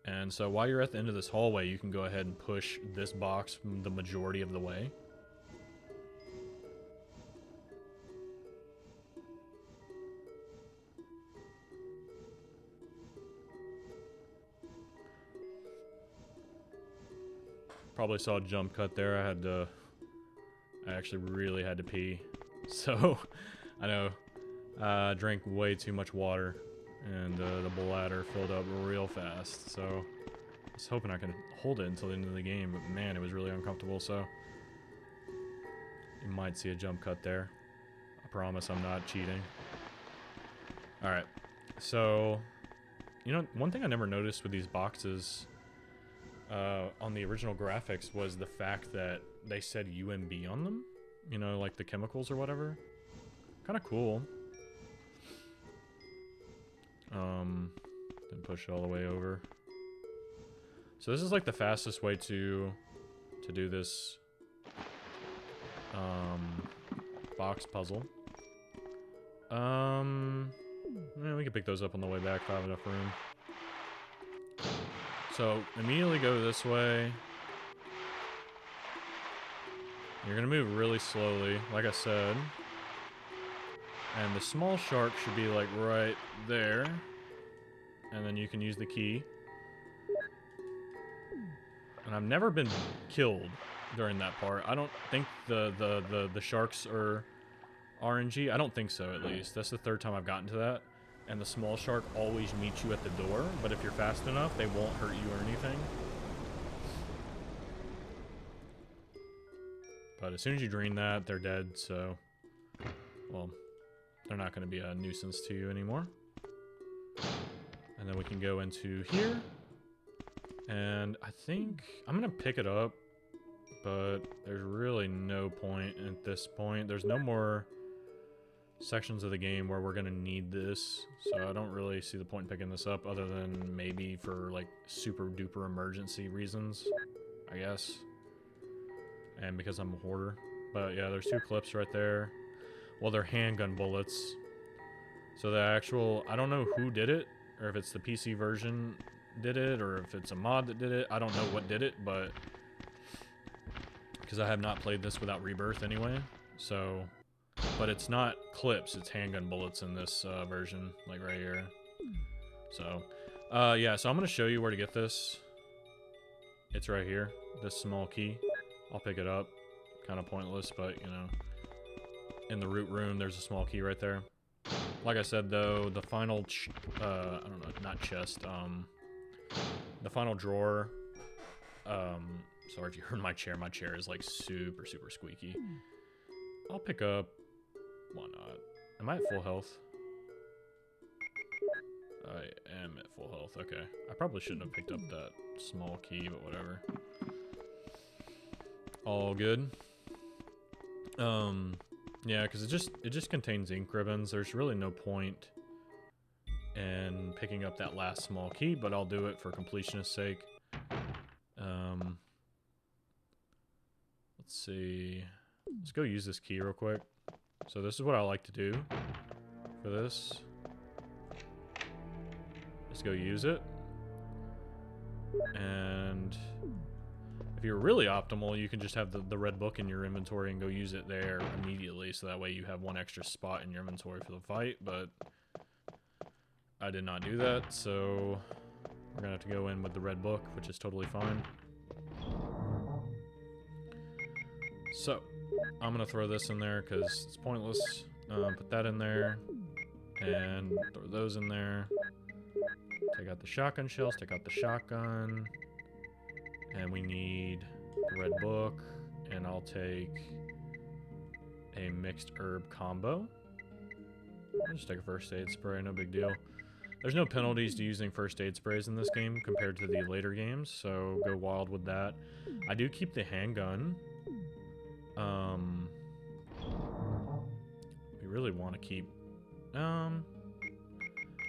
S1: And so while you're at the end of this hallway, you can go ahead and push this box the majority of the way. Probably saw a jump cut there. I actually really had to pee. So, I know, drank way too much water, and the bladder filled up real fast. So, I was hoping I could hold it until the end of the game, but man, it was really uncomfortable. So, you might see a jump cut there. I promise I'm not cheating. Alright, so, you know, one thing I never noticed with these boxes on the original graphics was the fact that they said UMB on them, you know, like the chemicals or whatever. Kind of cool. Then push it all the way over. So this is like the fastest way to do this box puzzle. Yeah, we can pick those up on the way back if I have enough room. So, immediately go this way. You're going to move really slowly, like I said. And the small shark should be like right there. And then you can use the key. And I've never been killed during that part. I don't think the sharks are RNG. I don't think so, at least. That's the third time I've gotten to that. And the small shark always meets you at the door, but if you're fast enough, they won't hurt you or anything. But as soon as you drain that, they're dead, so, well, they're not going to be a nuisance to you anymore. And then we can go into here, and I think I'm going to pick it up, but there's really no point at this point. There's no more sections of the game where we're gonna need this, so I don't really see the point in picking this up other than maybe for like super duper emergency reasons, I guess, and because I'm a hoarder. But yeah, there's 2 clips right there. Well, they're handgun bullets, so the actual, I don't know who did it, or if it's the PC version did it, or if it's a mod that did it. I don't know what did it, but because I have not played this without Rebirth anyway, so. But it's not clips, it's handgun bullets in this version, like right here. So, yeah, so I'm going to show you where to get this. It's right here, this small key. I'll pick it up. Kind of pointless, but, you know, in the root room, there's a small key right there. Like I said, though, the final, I don't know, not chest, the final drawer Sorry if you heard my chair. My chair is like super, super squeaky. I'll pick up... Why not? Am I at full health? I am at full health. Okay. I probably shouldn't have picked up that small key, but whatever. All good. Yeah, because it just contains ink ribbons. There's really no point in picking up that last small key, but I'll do it for completionist's sake. Let's see. Let's go use this key real quick. So this is what I like to do for this. Just go use it. And if you're really optimal, you can just have the red book in your inventory and go use it there immediately, so that way you have one extra spot in your inventory for the fight, but I did not do that, so we're gonna have to go in with the red book, which is totally fine. So, I'm gonna throw this in there because it's pointless. Put that in there, and throw those in there. Take out the shotgun shells, take out the shotgun. And we need the red book, and I'll take a mixed herb combo. I'll just take a first aid spray, no big deal. There's no penalties to using first aid sprays in this game compared to the later games, so go wild with that. I do keep the handgun. We really want to keep...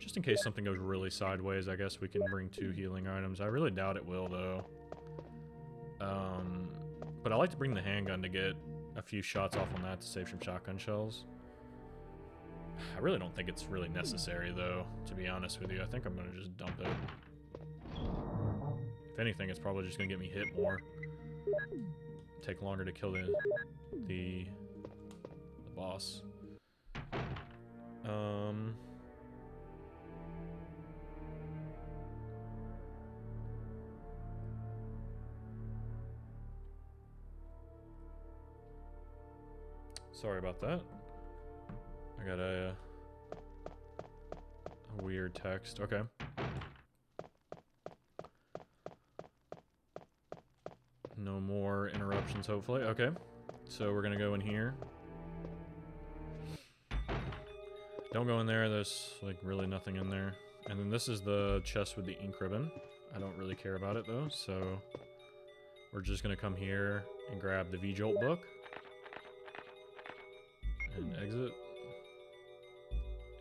S1: just in case something goes really sideways, I guess we can bring 2 healing items. I really doubt it will, though. But I like to bring the handgun to get a few shots off on that to save some shotgun shells. I really don't think it's really necessary, though, to be honest with you. I think I'm going to just dump it. If anything, it's probably just going to get me hit more. Take longer to kill the boss. Sorry about that. I got a weird text. Okay. No more interruptions, hopefully. Okay. So we're going to go in here. Don't go in there. There's, like, really nothing in there. And then this is the chest with the ink ribbon. I don't really care about it, though. So we're just going to come here and grab the V-Jolt book. And exit.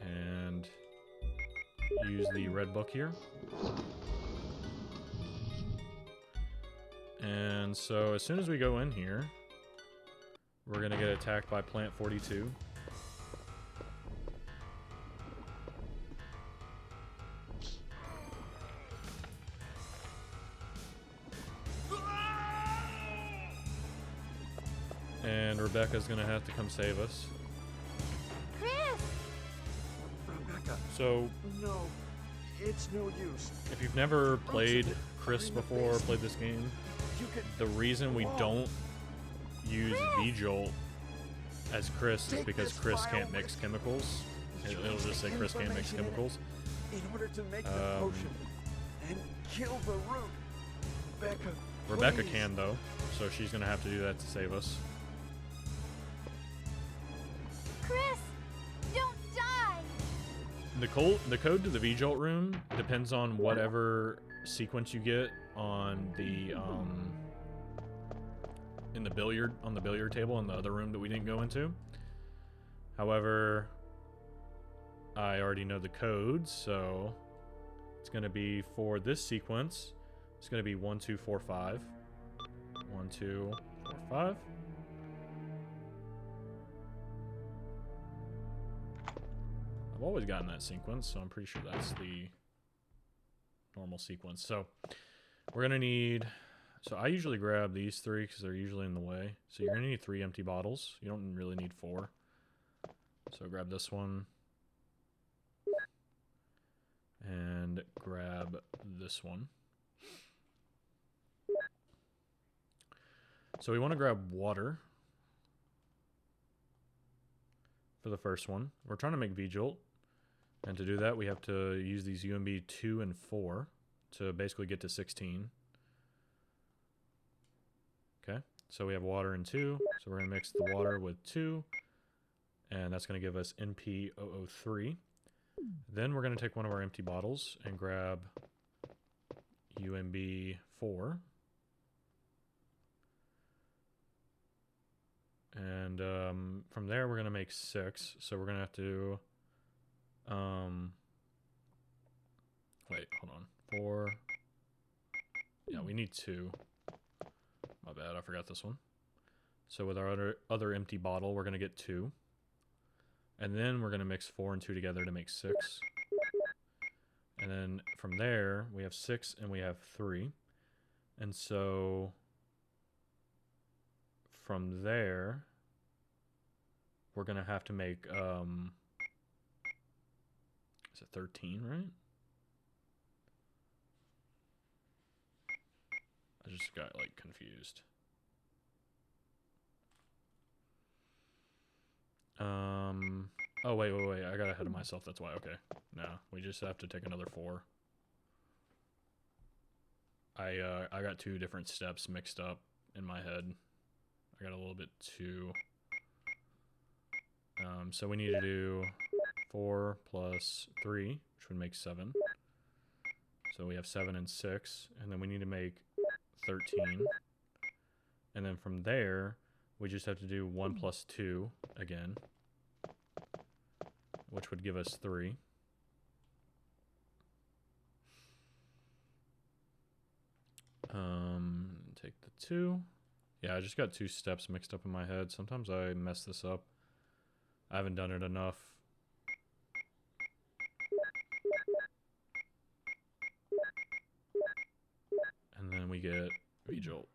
S1: And use the red book here. And so as soon as we go in here, we're going to get attacked by Plant 42. And Rebecca's going to have to come save us.
S5: Chris!
S3: Rebecca,
S1: So,
S3: no, it's no use.
S1: if you've never played Chris before, played this game,
S3: You could
S1: the reason we don't use V-Jolt as Chris is because Chris can't mix chemicals. It'll just say Chris can't mix chemicals.
S3: in order to make the potion and kill the root.
S1: Rebecca
S3: please.
S1: can, though, so she's going to have to do that to save us.
S5: Chris! Don't die!
S1: The code to the V-Jolt room depends on whatever sequence you get on the in the billiard table in the other room that we didn't go into. However, I already know the code, so it's going to be for this sequence. It's going to be 1 2 4 5. 1 2 4 5. I've always gotten that sequence, so I'm pretty sure that's the normal sequence. So we're gonna need, so I usually grab these 3 because they're usually in the way. So you're gonna need 3 empty bottles. You don't really need 4. So grab this one and grab this one. So we want to grab water for the first one. We're trying to make V-Jolt, and to do that we have to use these UMB 2 and 4 to basically get to 16. So we have water in 2. So we're going to mix the water with 2. And that's going to give us NP003. Then we're going to take one of our empty bottles and grab UMB4. And from there, we're going to make 6. So we're going to have to... wait, hold on. 4. Yeah, we need 2. My bad, I forgot this one. So with our other empty bottle, we're going to get 2. And then we're going to mix 4 and 2 together to make 6. And then from there, we have 6 and we have 3. And so from there, we're going to have to make, is it 13, right? I just got, like, confused. Oh, wait. I got ahead of myself. That's why. Okay. No, we just have to take another 4. I got 2 different steps mixed up in my head. I got a little bit too... so we need to do 4 plus 3, which would make 7. So we have 7 and 6, and then we need to make 13. And then from there, we just have to do 1 plus 2 again, which would give us 3. Take the 2. Yeah, I just got 2 steps mixed up in my head. Sometimes I mess this up. I haven't done it enough. And then we get V-Jolt.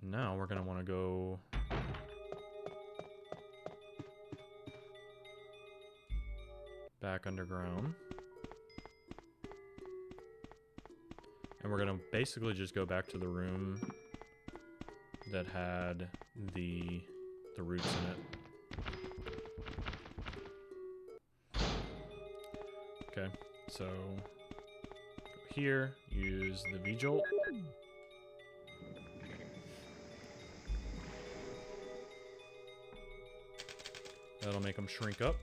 S1: Now we're going to want to go back underground. And we're going to basically just go back to the room that had the roots in it. Okay, so go here, use the V-Jolt. That'll make them shrink up.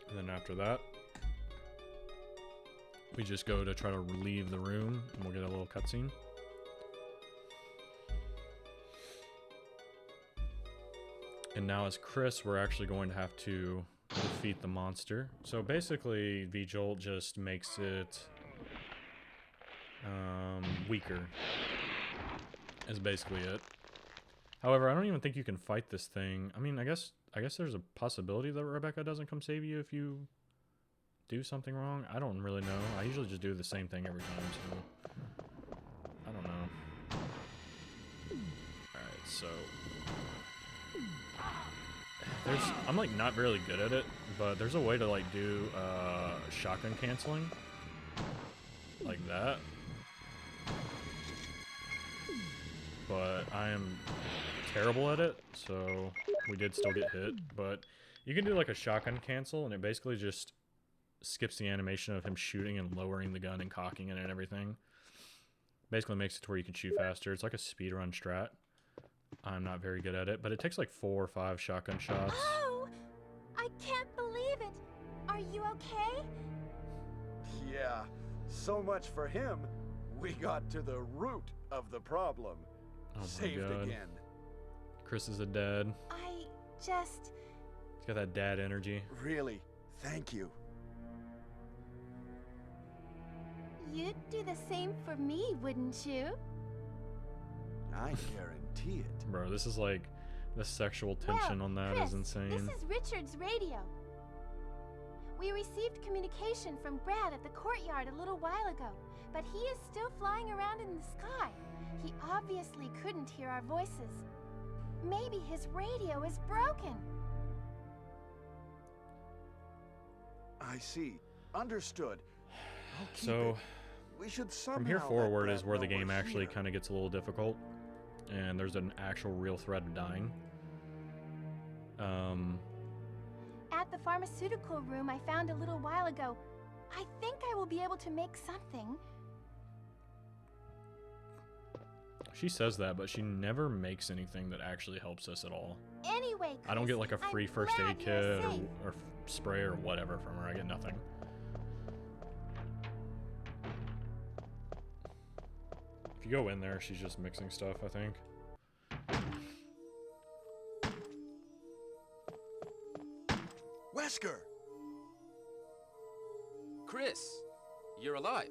S1: And then after that, we just go to try to leave the room, and we'll get a little cutscene. And now as Chris, we're actually going to have to defeat the monster. So basically, V-Jolt just makes it weaker, is basically it. However, I don't even think you can fight this thing. I mean, I guess there's a possibility that Rebecca doesn't come save you if you do something wrong. I don't really know. I usually just do the same thing every time, so I don't know. Alright, so I'm like not really good at it, but there's a way to like do shotgun canceling like that. But I am terrible at it, so we did still get hit. But you can do like a shotgun cancel, and it basically just skips the animation of him shooting and lowering the gun and cocking it and everything. Basically makes it to where you can shoot faster. It's like a speedrun strat. I'm not very good at it, but it takes like 4 or 5 shotgun shots.
S5: Oh! I can't believe it! Are you okay?
S3: Yeah, so much for him. We got to the root of the problem.
S1: Oh my
S3: Saved
S1: God.
S3: again.
S1: Chris is a dad.
S5: I just...
S1: He's got that dad energy.
S3: Really, thank you.
S5: You'd do the same for me, wouldn't you?
S3: I guarantee it.
S1: Bro, this is like, the sexual tension
S5: well,
S1: on that
S5: Chris,
S1: is insane.
S5: This is Richard's radio. We received communication from Brad at the courtyard a little while ago, but he is still flying around in the sky. He obviously couldn't hear our voices. Maybe his radio is broken.
S3: I see. Understood. I'll keep
S1: So,
S3: it. We should somehow
S1: from here
S3: let
S1: forward
S3: Brad
S1: is where the
S3: know
S1: game
S3: we're
S1: actually
S3: here.
S1: kind of gets a little difficult. and there's an actual real threat of dying.
S5: At the pharmaceutical room I found a little while ago, I think I will be able to make something.
S1: She says that, but she never makes anything that actually helps us at all.
S5: Anyway,
S1: I don't
S5: Chris,
S1: get like a
S5: I'm
S1: free first
S5: glad
S1: aid
S5: you're
S1: kit
S5: safe.
S1: or spray or whatever from her. I get nothing. If you go in there, she's just mixing stuff, I think.
S3: Wesker!
S4: Chris, you're alive.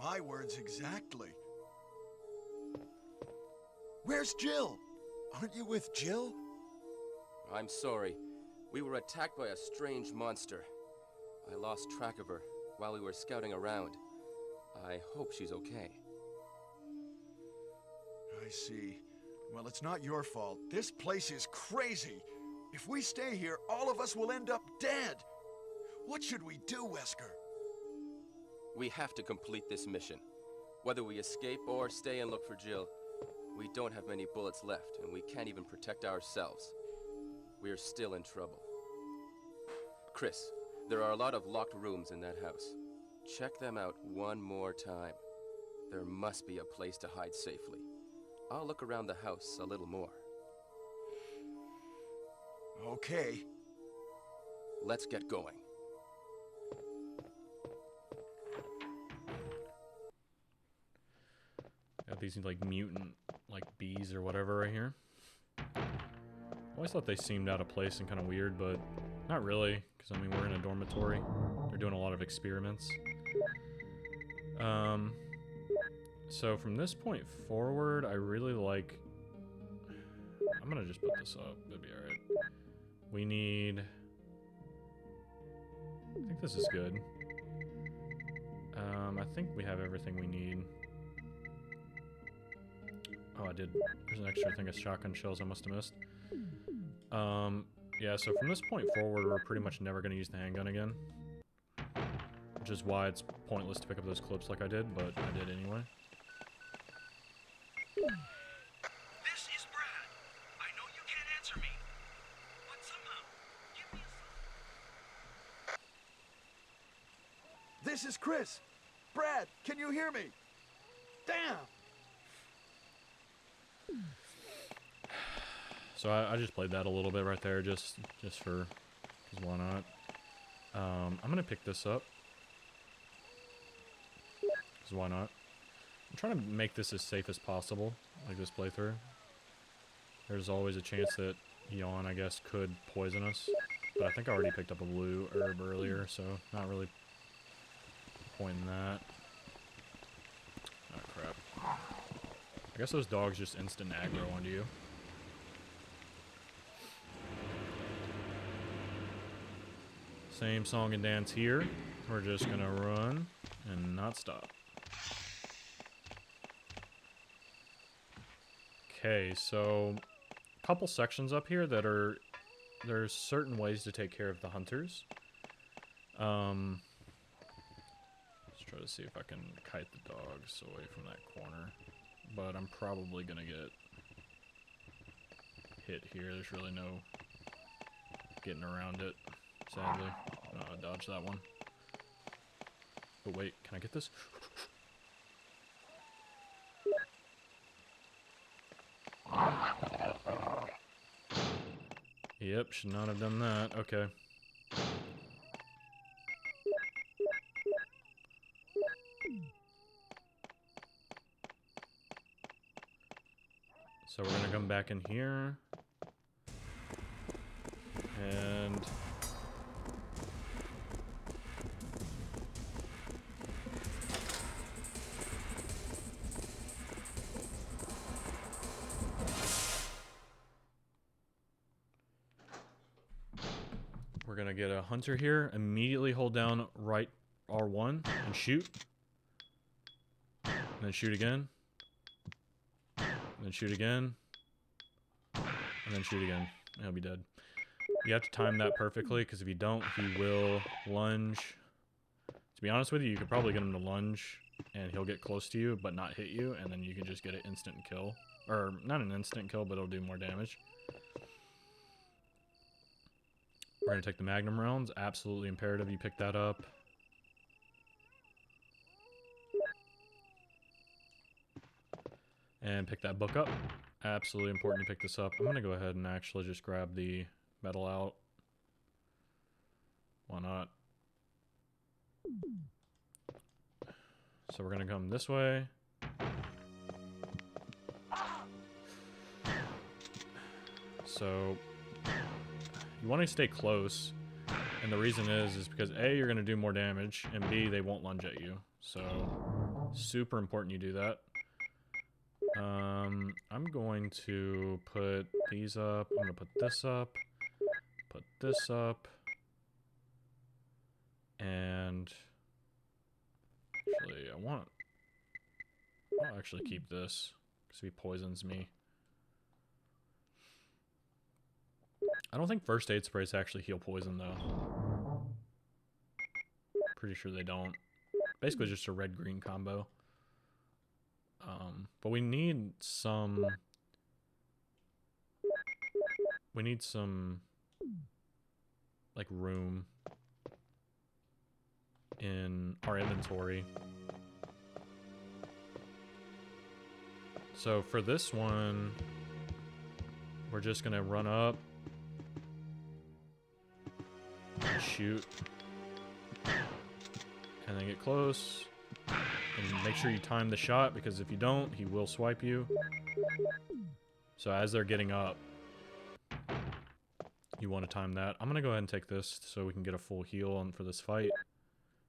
S3: My words exactly. Where's Jill? Aren't you with Jill?
S4: I'm sorry. We were attacked by a strange monster. I lost track of her while we were scouting around. I hope she's okay.
S3: I see. Well, it's not your fault. This place is crazy. If we stay here, all of us will end up dead. What should we do, Wesker?
S4: We have to complete this mission. Whether we escape or stay and look for Jill, we don't have many bullets left, and we can't even protect ourselves. We're still in trouble. Chris, there are a lot of locked rooms in that house. Check them out one more time. There must be a place to hide safely. I'll look around the house a little more.
S3: Okay.
S4: Let's get going.
S1: Got these like mutant like bees or whatever right here. I always thought they seemed out of place and kind of weird, but not really, because I mean we're in a dormitory. They're doing a lot of experiments. So from this point forward, I really like. I'm gonna just put this up. It'll be all right. We need. I think this is good. I think we have everything we need. Oh, I did. There's an extra thing of shotgun shells I must have missed. Yeah, so from this point forward, we're pretty much never going to use the handgun again. Which is why it's pointless to pick up those clips like I did, but I did anyway.
S6: This is Brad. I know you can't answer me, but somehow, give me a sign.
S3: This is Chris. Brad, can you hear me? Damn!
S1: So I just played that a little bit right there, just for, because why not? I'm going to pick this up. Because why not? I'm trying to make this as safe as possible, like this playthrough. There's always a chance that Yawn, I guess, could poison us. But I think I already picked up a blue herb earlier, so not really point in that. Oh, crap. I guess those dogs just instant aggro onto you. Same song and dance here. We're just gonna run and not stop. Okay, so a couple sections up here that are, there's certain ways to take care of the hunters. Let's try to see if I can kite the dogs away from that corner. But I'm probably gonna get hit here. There's really no getting around it, sadly. No, I dodged that one. But wait, can I get this? Yep, should not have done that. Okay. So we're gonna come back in here. And we're gonna get a hunter here. Immediately hold down right R1 and shoot. And then shoot again. And then shoot again. And then shoot again. And he'll be dead. You have to time that perfectly, because if you don't, he will lunge. To be honest with you, you could probably get him to lunge, and he'll get close to you, but not hit you, and then you can just get an instant kill. Or not an instant kill, but it'll do more damage. We're going to take the Magnum rounds. Absolutely imperative you pick that up. And pick that book up. Absolutely important to pick this up. I'm going to go ahead and actually just grab the metal out. Why not? So we're going to come this way. So you want to stay close, and the reason is because A, you're going to do more damage, and B, they won't lunge at you. So super important you do that. I'm going to put these up. I'm going to put this up, and actually I'll actually keep this because he poisons me. I don't think first aid sprays actually heal poison though. Pretty sure they don't. Basically just a red-green combo. But we need some like room in our inventory. So for this one, we're just gonna run up and shoot, and then get close, and make sure you time the shot, because if you don't, he will swipe you. So as they're getting up, you want to time that. I'm gonna go ahead and take this so we can get a full heal on for this fight.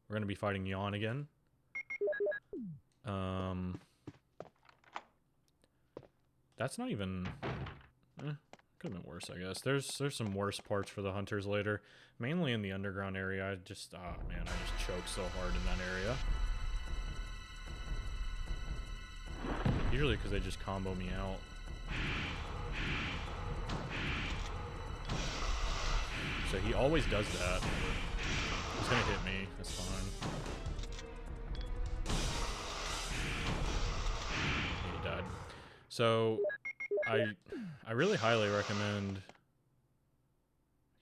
S1: We're gonna be fighting Yawn again. That's not even... could have been worse, I guess. There's some worse parts for the hunters later. Mainly in the underground area. I just... oh, man, I just choked so hard in that area. Usually because they just combo me out. So he always does that. He's gonna hit me. That's fine. He died. So I really highly recommend...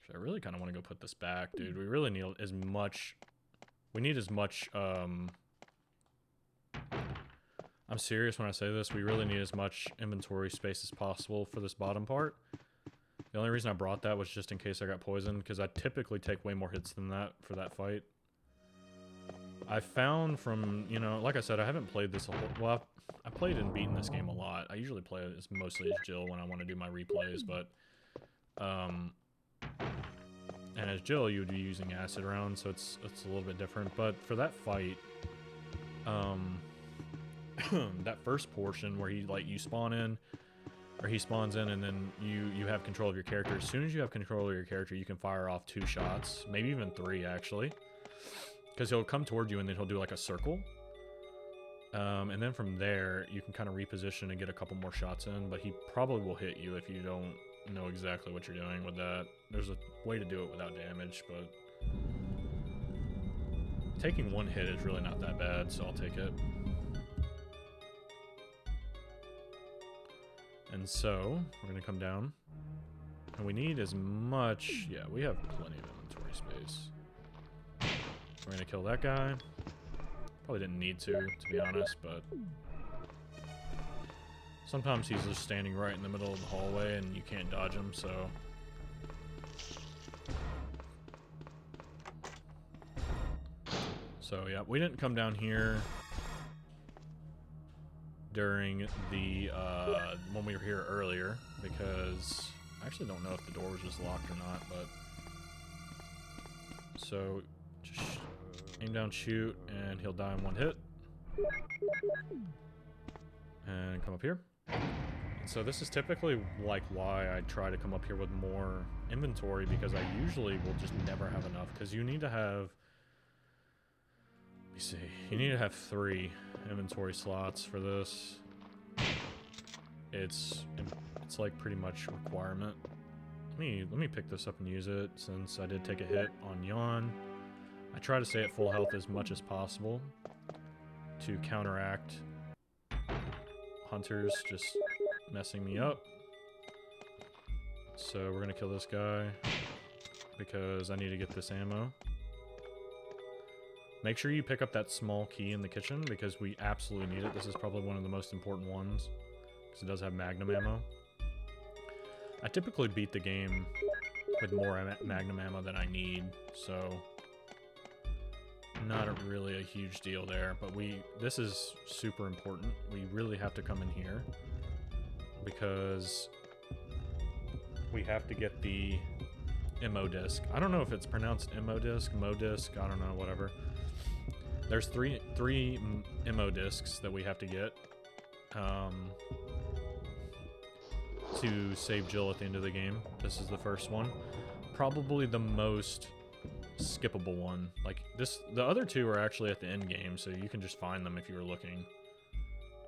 S1: Actually, I really kind of want to go put this back, dude. We really need as much... We need as much... I'm serious when I say this. We really need as much inventory space as possible for this bottom part. The only reason I brought that was just in case I got poisoned, because I typically take way more hits than that for that fight. I found from, you know, like I said, I haven't played this a whole... Well, I played and beaten this game a lot. I usually play it mostly as Jill when I want to do my replays, but... and as Jill, you would be using acid rounds, so it's a little bit different. But for that fight, that first portion where you spawn in, or he spawns in, and then you have control of your character. As soon as you have control of your character, you can fire off 2 shots, maybe even 3 actually, because he'll come toward you and then he'll do like a circle, and then from there you can kind of reposition and get a couple more shots in. But he probably will hit you if you don't know exactly what you're doing with that. There's a way to do it without damage, but taking 1 hit is really not that bad, so I'll take it. And so, we're going to come down. And we need as much... Yeah, we have plenty of inventory space. We're going to kill that guy. Probably didn't need to be honest, but... Sometimes he's just standing right in the middle of the hallway and you can't dodge him, so... So, yeah, we didn't come down here during the when we were here earlier, because I actually don't know if the door was just locked or not, but so just aim down, shoot, and he'll die in 1 hit. And come up here. And so this is typically like why I try to come up here with more inventory, because I usually will just never have enough, because you need to have, let me see, you need to have 3 inventory slots for this. It's like pretty much requirement. Let me pick this up and use it, since I did take a hit on Yawn. I try to stay at full health as much as possible to counteract hunters just messing me up. So we're gonna kill this guy because I need to get this ammo. Make sure you pick up that small key in the kitchen because we absolutely need it. This is probably one of the most important ones because it does have magnum ammo. I typically beat the game with more magnum ammo than I need, so not really a huge deal there. But this is super important. We really have to come in here because we have to get the MO disc. I don't know if it's pronounced MO disc, Mo disc, I don't know, whatever. There's three MO discs that we have to get to save Jill at the end of the game. This is the first one. Probably the most skippable one. Like this, the other two are actually at the end game, so you can just find them if you were looking.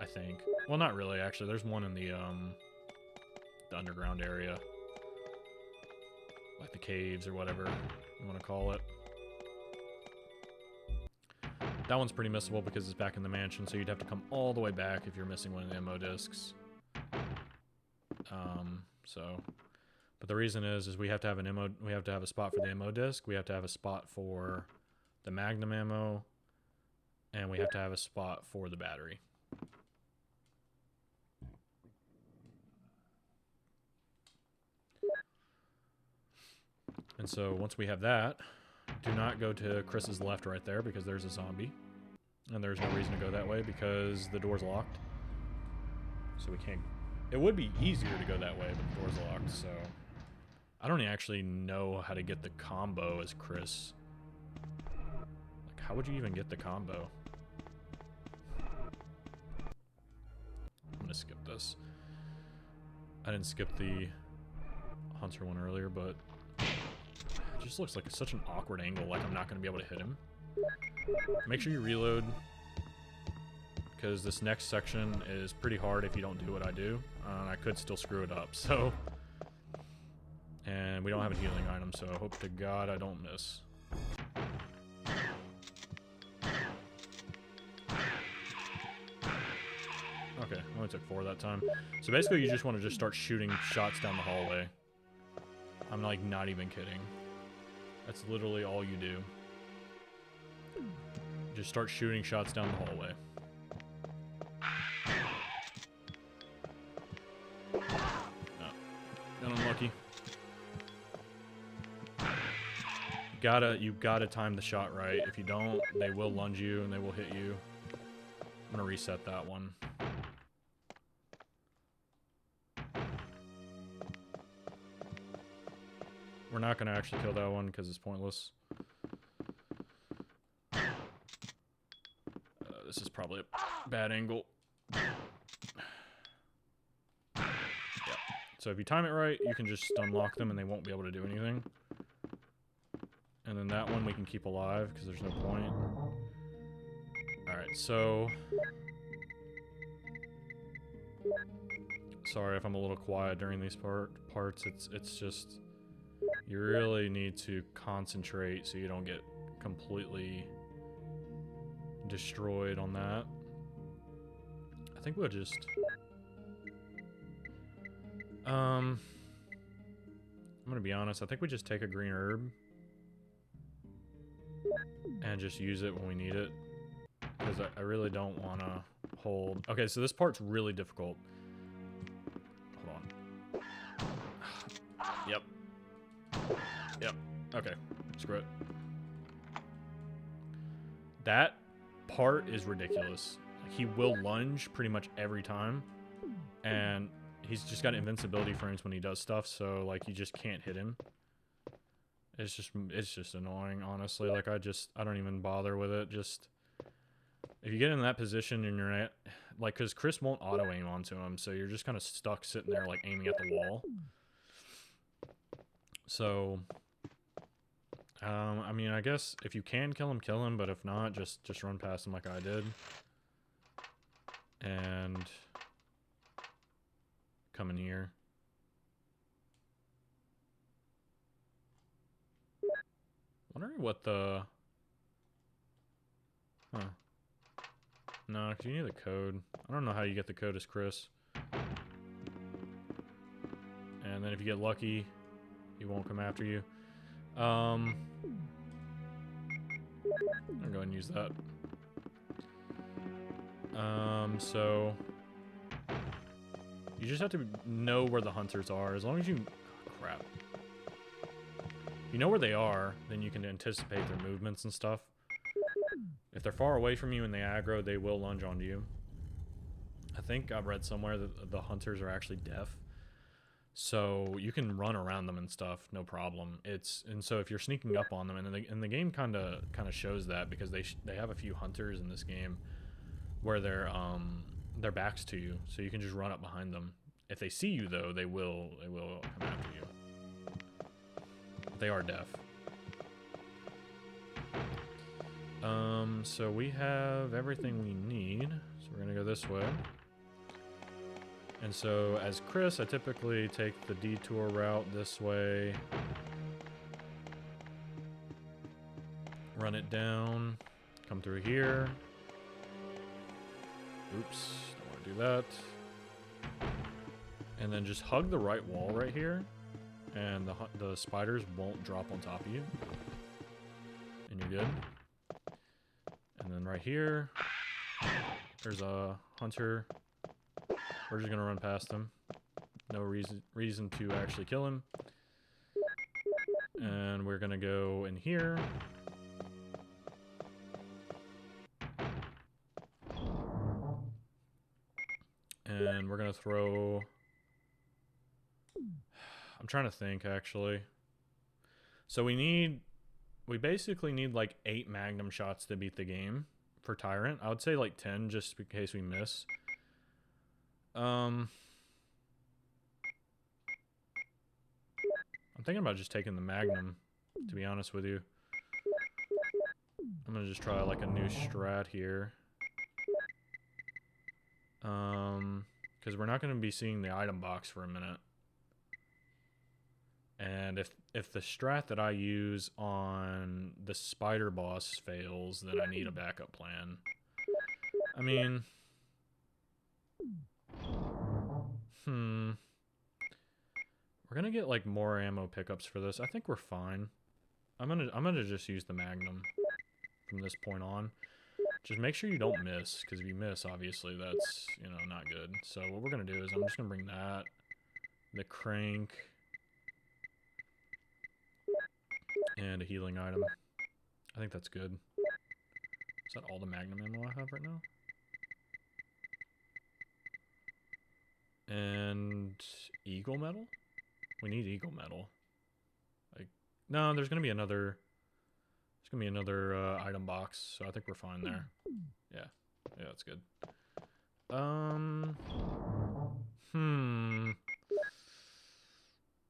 S1: I think. Well, not really. Actually, there's one in the underground area, like the caves or whatever you want to call it. That one's pretty missable because it's back in the mansion, so you'd have to come all the way back if you're missing one of the MO discs. But the reason is we have to have an MO. We have to have a spot for the MO disc. We have to have a spot for the magnum ammo, and we have to have a spot for the battery. And so once we have that, do not go to Chris's left right there because there's a zombie. And there's no reason to go that way because the door's locked. So we can't... It would be easier to go that way, but the door's locked, so... I don't actually know how to get the combo as Chris. Like, how would you even get the combo? I'm gonna skip this. I didn't skip the Hunter one earlier, but... It just looks like such an awkward angle, like I'm not going to be able to hit him. Make sure you reload, because this next section is pretty hard if you don't do what I do. I could still screw it up, so... And we don't have a healing item, so I hope to God I don't miss. Okay, only took 4 that time. So basically you just want to just start shooting shots down the hallway. I'm like not even kidding. That's literally all you do. Just start shooting shots down the hallway. No. Got unlucky. You gotta time the shot right. If you don't, they will lunge you and they will hit you. I'm gonna reset that one. We're not going to actually kill that one because it's pointless. This is probably a bad angle. Yeah. So if you time it right, you can just unlock them and they won't be able to do anything. And then that one we can keep alive because there's no point. Alright, so... Sorry if I'm a little quiet during these parts. It's just... You really need to concentrate so you don't get completely destroyed on that. I think we'll just... I'm gonna be honest, I think we just take a green herb and just use it when we need it. Because I really don't want to hold... Okay, so this part's really difficult. Hold on. Yep. Yep. Okay. Screw it. That part is ridiculous. Like, he will lunge pretty much every time. And he's just got invincibility frames when he does stuff, so like you just can't hit him. It's just annoying, honestly. Like I don't even bother with it. Just if you get in that position and you're at like, because Chris won't auto aim onto him, so you're just kind of stuck sitting there like aiming at the wall. So, I mean, I guess if you can kill him, but if not, just run past him like I did. And come in here. Wondering what the... Huh. No, because you need the code. I don't know how you get the code as Chris. then if you get lucky, he won't come after you. I'll go ahead and use that. So you just have to know where the hunters are. As long as you... Oh, crap. If you know where they are, then you can anticipate their movements and stuff. If they're far away from you and they aggro, they will lunge onto you. I think I've read somewhere that the hunters are actually deaf. So you can run around them and stuff, no problem. And so if you're sneaking up on them, and the game kind of shows that, because they have a few hunters in this game where their backs to you, so you can just run up behind them. If they see you though, they will come after you. They are deaf. So we have everything we need. So we're gonna go this way. And so as Chris, I typically take the detour route this way. Run it down. Come through here. Oops, don't want to do that. And then just hug the right wall right here. And the spiders won't drop on top of you. And you're good. And then right here, there's a hunter. We're just gonna run past him. No reason to actually kill him. And we're gonna go in here. And we're gonna throw... I'm trying to think, actually. So we basically need like 8 magnum shots to beat the game for Tyrant. I would say like 10 just in case we miss. I'm thinking about just taking the Magnum, to be honest with you. I'm gonna just try like a new strat here. Because we're not gonna be seeing the item box for a minute. And if the strat that I use on the spider boss fails, then I need a backup plan. I mean... We're gonna get like more ammo pickups for this. I think we're fine. I'm gonna just use the Magnum from this point on. Just make sure you don't miss, because if you miss, obviously that's, you know, not good. So what we're gonna do is I'm just gonna bring that, the crank, and a healing item. I think that's good. Is that all the Magnum ammo I have right now? And Eagle Metal? We need Eagle Metal. Like, no, there's gonna be another item box, so I think we're fine there. Yeah, that's good.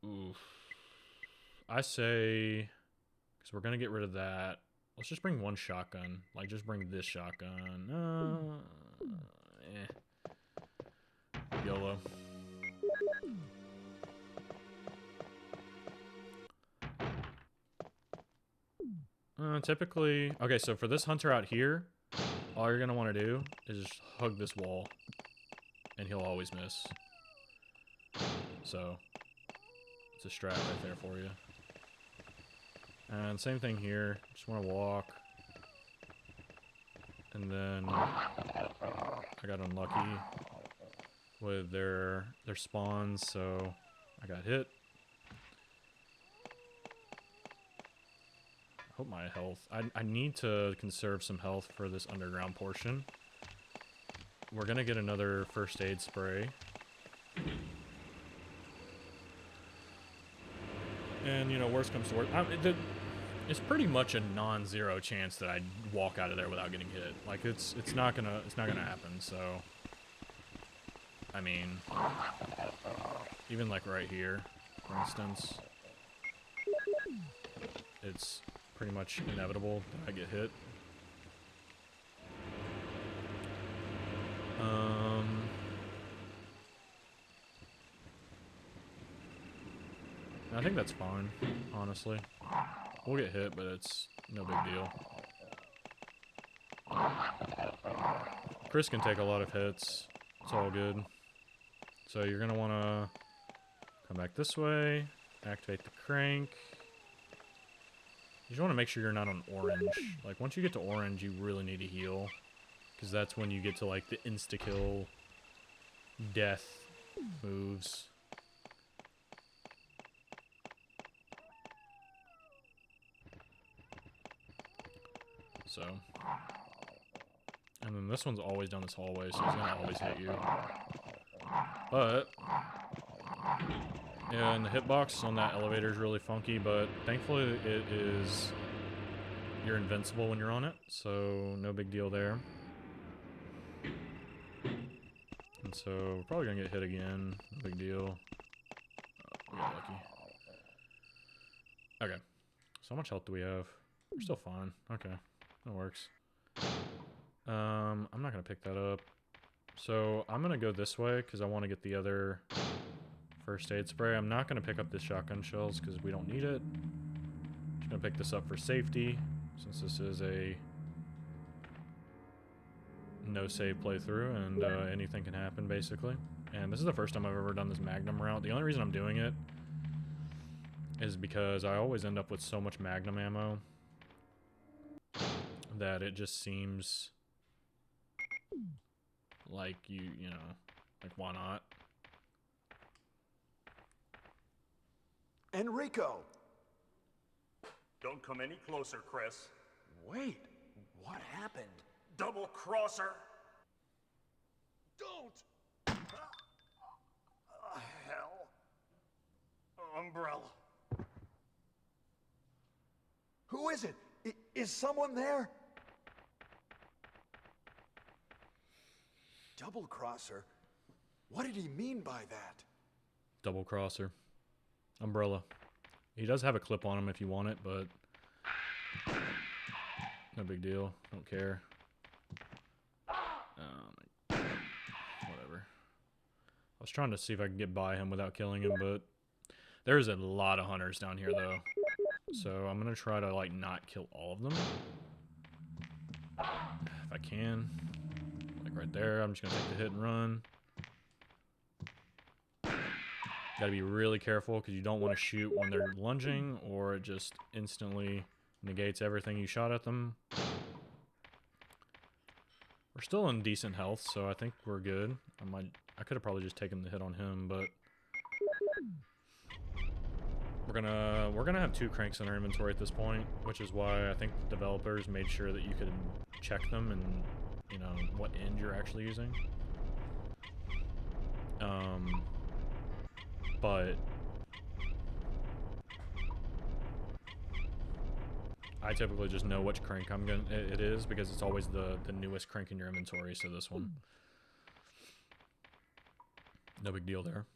S1: Oof. I say, because we're gonna get rid of that. Let's just bring one shotgun. Like, just bring this shotgun. YOLO. Typically... Okay, so for this hunter out here, all you're going to want to do is just hug this wall. And he'll always miss. So, it's a strat right there for you. And same thing here. Just want to walk. And then... I got unlucky with their spawns, so I got hit. I hope my health... I need to conserve some health for this underground portion. We're gonna get another first aid spray. And, you know, worst comes to worst... it's pretty much a non-zero chance that I'd walk out of there without getting hit. Like, it's not gonna happen, so... I mean... Even, like, right here, for instance... It's pretty much inevitable that I get hit. I think that's fine, honestly. We'll get hit, but it's no big deal. Chris can take a lot of hits. It's all good. So you're going to want to Come back this way. Activate the crank. You just want to make sure you're not on orange. Like, once you get to orange, you really need to heal. Because that's when you get to, like, the insta-kill death moves. So. And then this one's always down this hallway, so he's gonna always hit you. But yeah, and the hitbox on that elevator is really funky, but thankfully it is, you're invincible when you're on it, so no big deal there. And so we're probably gonna get hit again, no big deal. Oh, we got lucky. Okay, so how much health do we have? We're still fine. Okay, that works. I'm not gonna pick that up. So I'm gonna go this way because I want to get the other first aid spray. I'm not gonna pick up the shotgun shells because we don't need it. Just gonna pick this up for safety since this is a no save playthrough and anything can happen basically. And this is the first time I've ever done this Magnum route. The only reason I'm doing it is because I always end up with so much Magnum ammo that it just seems like you know, like why not?
S3: Enrico!
S7: Don't come any closer, Chris.
S3: Wait, what happened?
S7: Double crosser!
S3: Don't!
S7: Hell. Umbrella.
S3: Who is it? Is someone there? Double crosser? What did he mean by that?
S1: Double crosser. Umbrella. He does have a clip on him if you want it, but no big deal. Don't care. Whatever. I was trying to see if I could get by him without killing him, but there's a lot of hunters down here though. So I'm gonna try to like not kill all of them. If I can. Like right there, I'm just gonna take the hit and run. Gotta be really careful because you don't want to shoot when they're lunging or it just instantly negates everything you shot at them. We're still in decent health, so I think we're good. I could have probably just taken the hit on him, but we're gonna have 2 cranks in our inventory at this point, which is why I think the developers made sure that you could check them and you know what end you're actually using. But I typically just know which crank it is because it's always the newest crank in your inventory. So this one, no big deal there.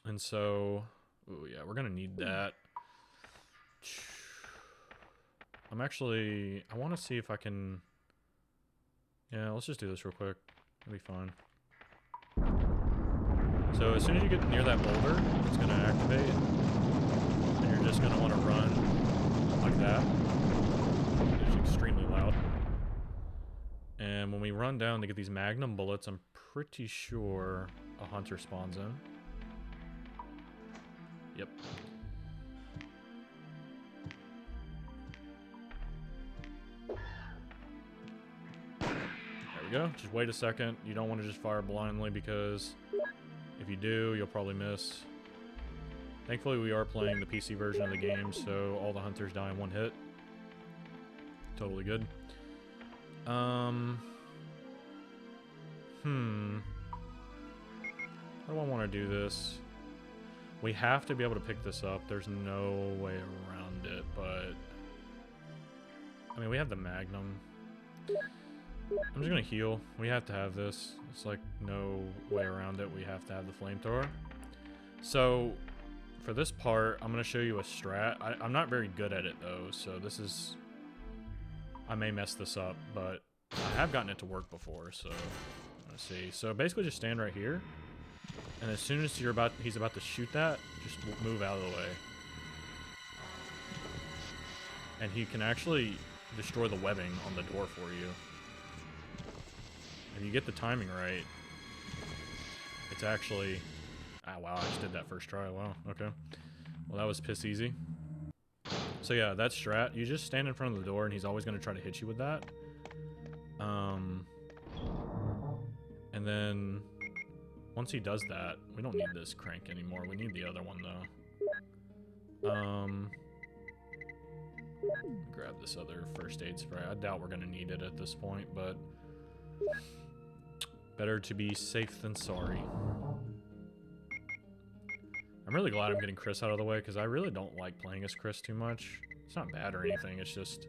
S1: And so, ooh, yeah, we're gonna need that. I want to see if I can. Yeah, let's just do this real quick. It'll be fine. So as soon as you get near that boulder, it's going to activate, and you're just going to want to run like that. It's extremely loud. And when we run down to get these Magnum bullets, I'm pretty sure a hunter spawns in. Yep. There we go. Just wait a second. You don't want to just fire blindly because if you do, you'll probably miss. Thankfully, we are playing the PC version of the game, so all the hunters die in one hit. Totally good. How do I want to do this? We have to be able to pick this up. There's no way around it, but I mean, we have the Magnum. I'm just gonna heal. We have to have this. It's like no way around it. We have to have the flamethrower. So for this part, I'm gonna show you a strat. I'm not very good at it though, so this is, I may mess this up, but I have gotten it to work before. So let's see. So basically, just stand right here, and as soon as he's about to shoot that, just move out of the way, and he can actually destroy the webbing on the door for you. If you get the timing right, it's actually... Ah, wow. Wow, I just did that first try. Wow, okay. Well, that was piss easy. So yeah, that strat, you just stand in front of the door and he's always going to try to hit you with that. And then once he does that, we don't need this crank anymore. We need the other one though. Grab this other first aid spray. I doubt we're going to need it at this point, but better to be safe than sorry. I'm really glad I'm getting Chris out of the way because I really don't like playing as Chris too much. It's not bad or anything, it's just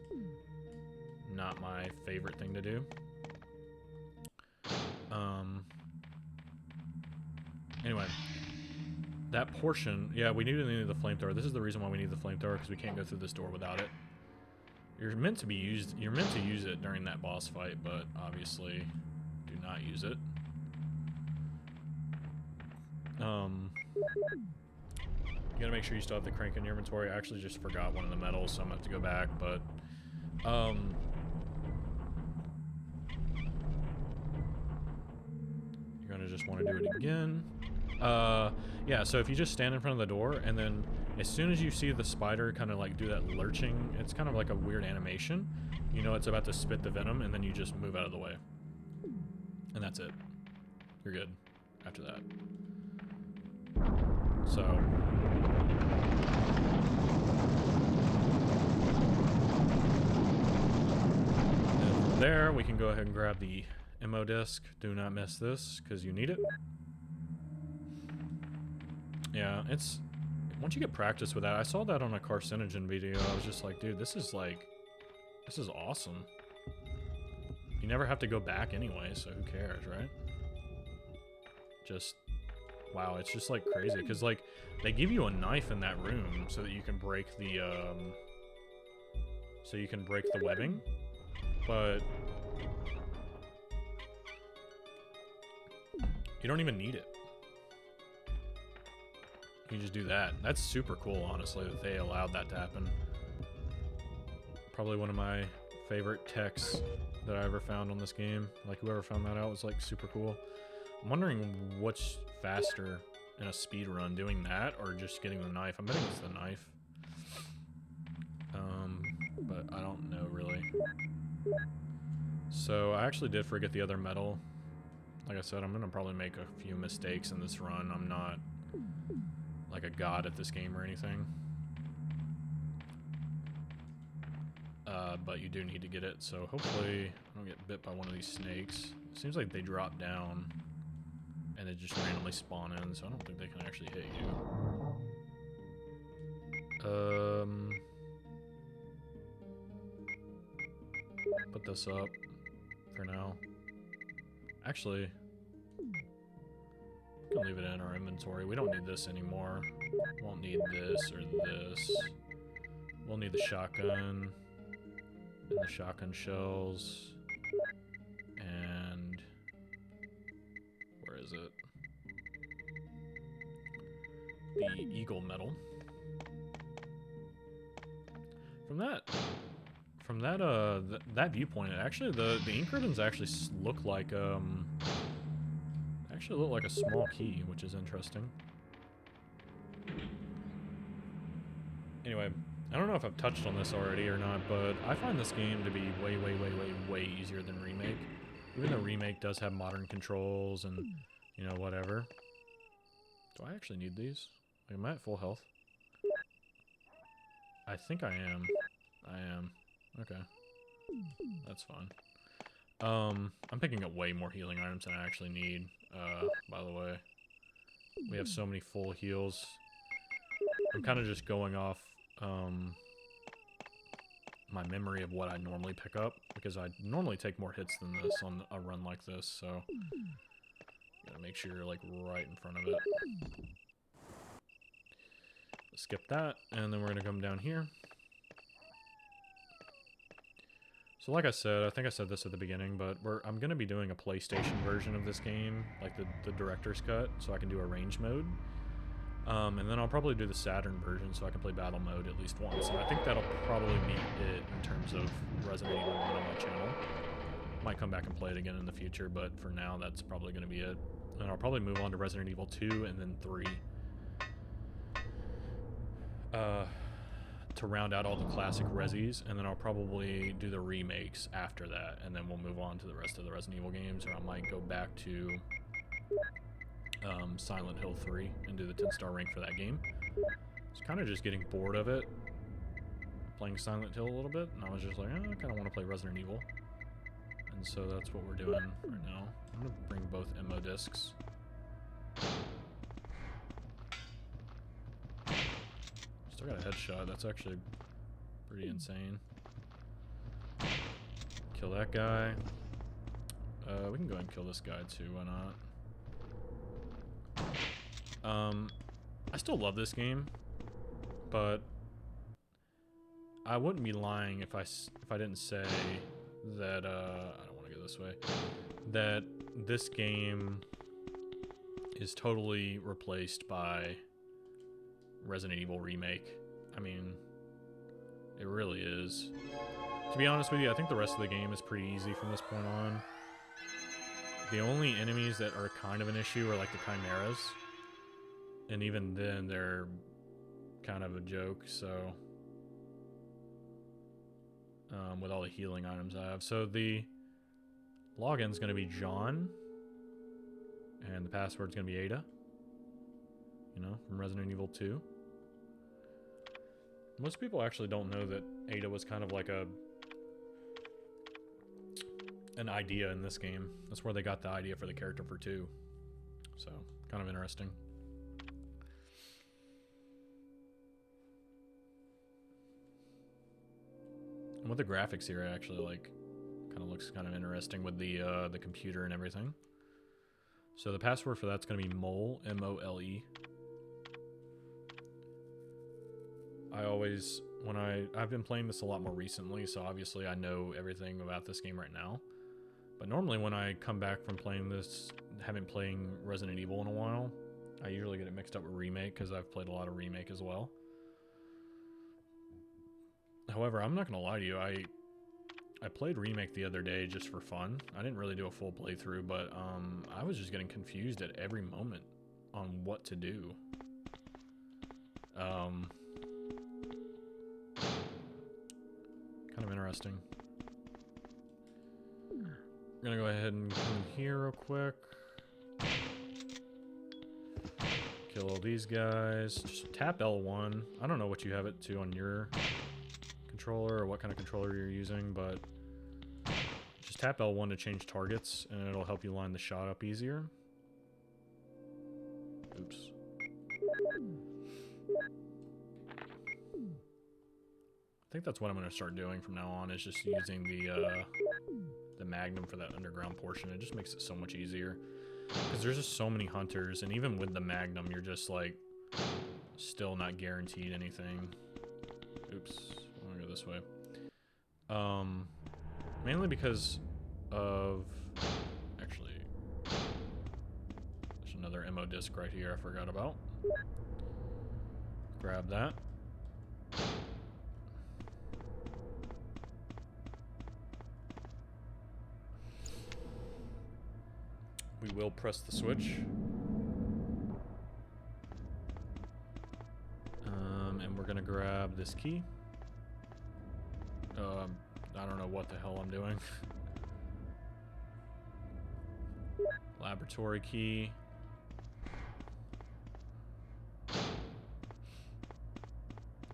S1: not my favorite thing to do. Anyway, that portion, yeah, we need the flamethrower. This is the reason why we need the flamethrower, because we can't go through this door without it. You're meant to use it during that boss fight, but obviously do not use it. You gotta make sure you still have the crank in your inventory. I actually just forgot one of the medals, so I'm gonna have to go back, but you're gonna just want to do it again. Yeah, so if you just stand in front of the door, and then as soon as you see the spider kind of like do that lurching, it's kind of like a weird animation. You know it's about to spit the venom, and then you just move out of the way. And that's it. You're good after that. So... and from there, we can go ahead and grab the ammo disc. Do not miss this, because you need it. Yeah, it's... once you get practice with that, I saw that on a carcinogen video. I was just like, dude, this is awesome. You never have to go back anyway, so who cares, right? Just, wow, it's just like crazy. Because, like, they give you a knife in that room so that you can break the, webbing. But you don't even need it. You just do that. That's super cool, honestly, that they allowed that to happen. Probably one of my favorite techs that I ever found on this game. Like, whoever found that out was, like, super cool. I'm wondering what's faster in a speed run, doing that or just getting the knife. I'm betting it's the knife. But I don't know, really. So, I actually did forget the other medal. Like I said, I'm gonna probably make a few mistakes in this run. I'm not like a god at this game or anything. But you do need to get it, so hopefully I don't get bit by one of these snakes. It seems like they drop down and they just randomly spawn in, so I don't think they can actually hit you. Put this up for now. Actually, we can leave it in our inventory. We don't need this anymore. Won't need this or this. We'll need the shotgun and the shotgun shells. And where is it? The eagle medal. From that viewpoint, actually the ink ribbons actually look like a small key, which is interesting. Anyway, I don't know if I've touched on this already or not, but I find this game to be way easier than Remake. Even though Remake does have modern controls and, you know, whatever. Do I actually need these? Like, am I at full health? I think I am. I am. Okay. That's fine. I'm picking up way more healing items than I actually need, by the way. We have so many full heals. I'm kind of just going off, my memory of what I normally pick up, because I normally take more hits than this on a run like this, so gotta make sure you're, like, right in front of it. Skip that, and then we're gonna come down here. So like I said, I think I said this at the beginning, but I'm going to be doing a PlayStation version of this game, like the director's cut, so I can do a range mode. And then I'll probably do the Saturn version so I can play battle mode at least once. And I think that'll probably be it in terms of Resident Evil 1 on my channel. Might come back and play it again in the future, but for now that's probably going to be it. And I'll probably move on to Resident Evil 2 and then 3 to round out all the classic Resis, and then I'll probably do the remakes after that, and then we'll move on to the rest of the Resident Evil games, or I might go back to Silent Hill 3 and do the 10-star rank for that game. I was kind of just getting bored of it, playing Silent Hill a little bit, and I was just like, I kind of want to play Resident Evil. And so that's what we're doing right now. I'm going to bring both MO discs. Still got a headshot. That's actually pretty insane. Kill that guy. We can go ahead and kill this guy too. Why not? I still love this game, but I wouldn't be lying if I didn't say that I don't want to go this way. That this game is totally replaced by Resident Evil Remake. I mean, it really is. To be honest with you, I think the rest of the game is pretty easy from this point on. The only enemies that are kind of an issue are like the Chimeras. And even then, they're kind of a joke, so... with all the healing items I have. So the login's going to be John. And the password's going to be Ada. You know, from Resident Evil 2. Most people actually don't know that Ada was kind of like an idea in this game. That's where they got the idea for the character for 2. So, kind of interesting. And with the graphics here, it actually like kind of looks kind of interesting with the computer and everything. So the password for that's going to be Mole, M-O-L-E. I've been playing this a lot more recently, so obviously I know everything about this game right now. But normally when I come back from playing this, haven't played Resident Evil in a while, I usually get it mixed up with Remake because I've played a lot of Remake as well. However, I'm not going to lie to you, I played Remake the other day just for fun. I didn't really do a full playthrough, but I was just getting confused at every moment on what to do. Kind of interesting. I'm gonna go ahead and come in here real quick. Kill all these guys. Just tap L1. I don't know what you have it to on your controller or what kind of controller you're using, but just tap L1 to change targets and it'll help you line the shot up easier. Oops. I think that's what I'm going to start doing from now on, is just using the Magnum for that underground portion. It just makes it so much easier. Because there's just so many hunters, and even with the Magnum, you're just, like, still not guaranteed anything. Oops. I'm going to go this way. Mainly because of... Actually, there's another ammo disc right here I forgot about. Grab that. We will press the switch. And we're gonna grab this key. I don't know what the hell I'm doing. Laboratory key.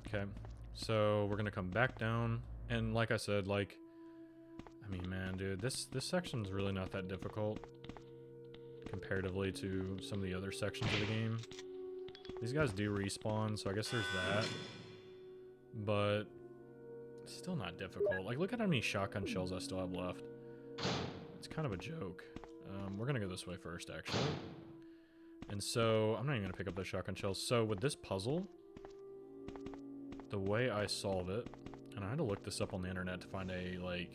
S1: Okay, so we're gonna come back down, and like I said, like, I mean, man, dude, this section's really not that difficult comparatively to some of the other sections of the game. These guys do respawn, so I guess there's that. But it's still not difficult. Like, look at how many shotgun shells I still have left. It's kind of a joke. We're gonna go this way first, actually. And so, I'm not even gonna pick up those shotgun shells. So, with this puzzle, the way I solve it, and I had to look this up on the internet to find a, like,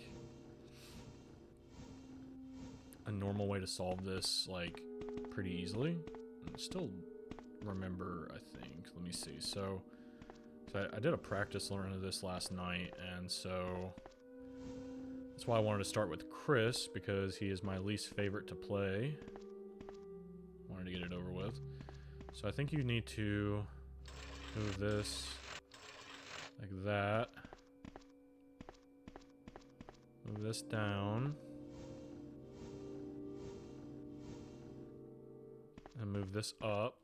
S1: a normal way to solve this, like, pretty easily. I still remember, I think. Let me see. So I did a practice run of this last night, and so that's why I wanted to start with Chris, because he is my least favorite to play. Wanted to get it over with. So I think you need to move this Like that. Move this down. And move this up.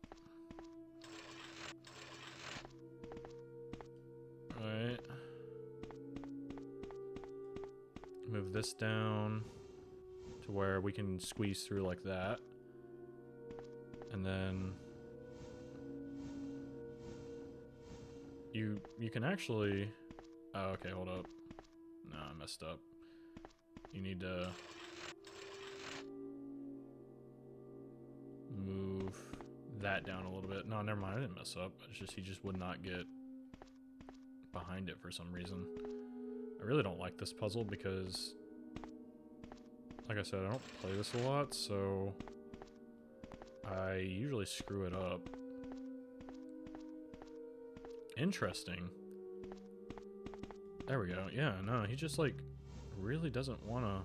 S1: Alright. Move this down to where we can squeeze through like that. And then you can actually, oh, okay, hold up. No, I messed up. You need to move that down a little bit. No, never mind, I didn't mess up. It's just he just would not get behind it for some reason. I really don't like this puzzle because, like I said, I don't play this a lot, so I usually screw it up. Interesting. There we go. Yeah, no, he just like really doesn't want to.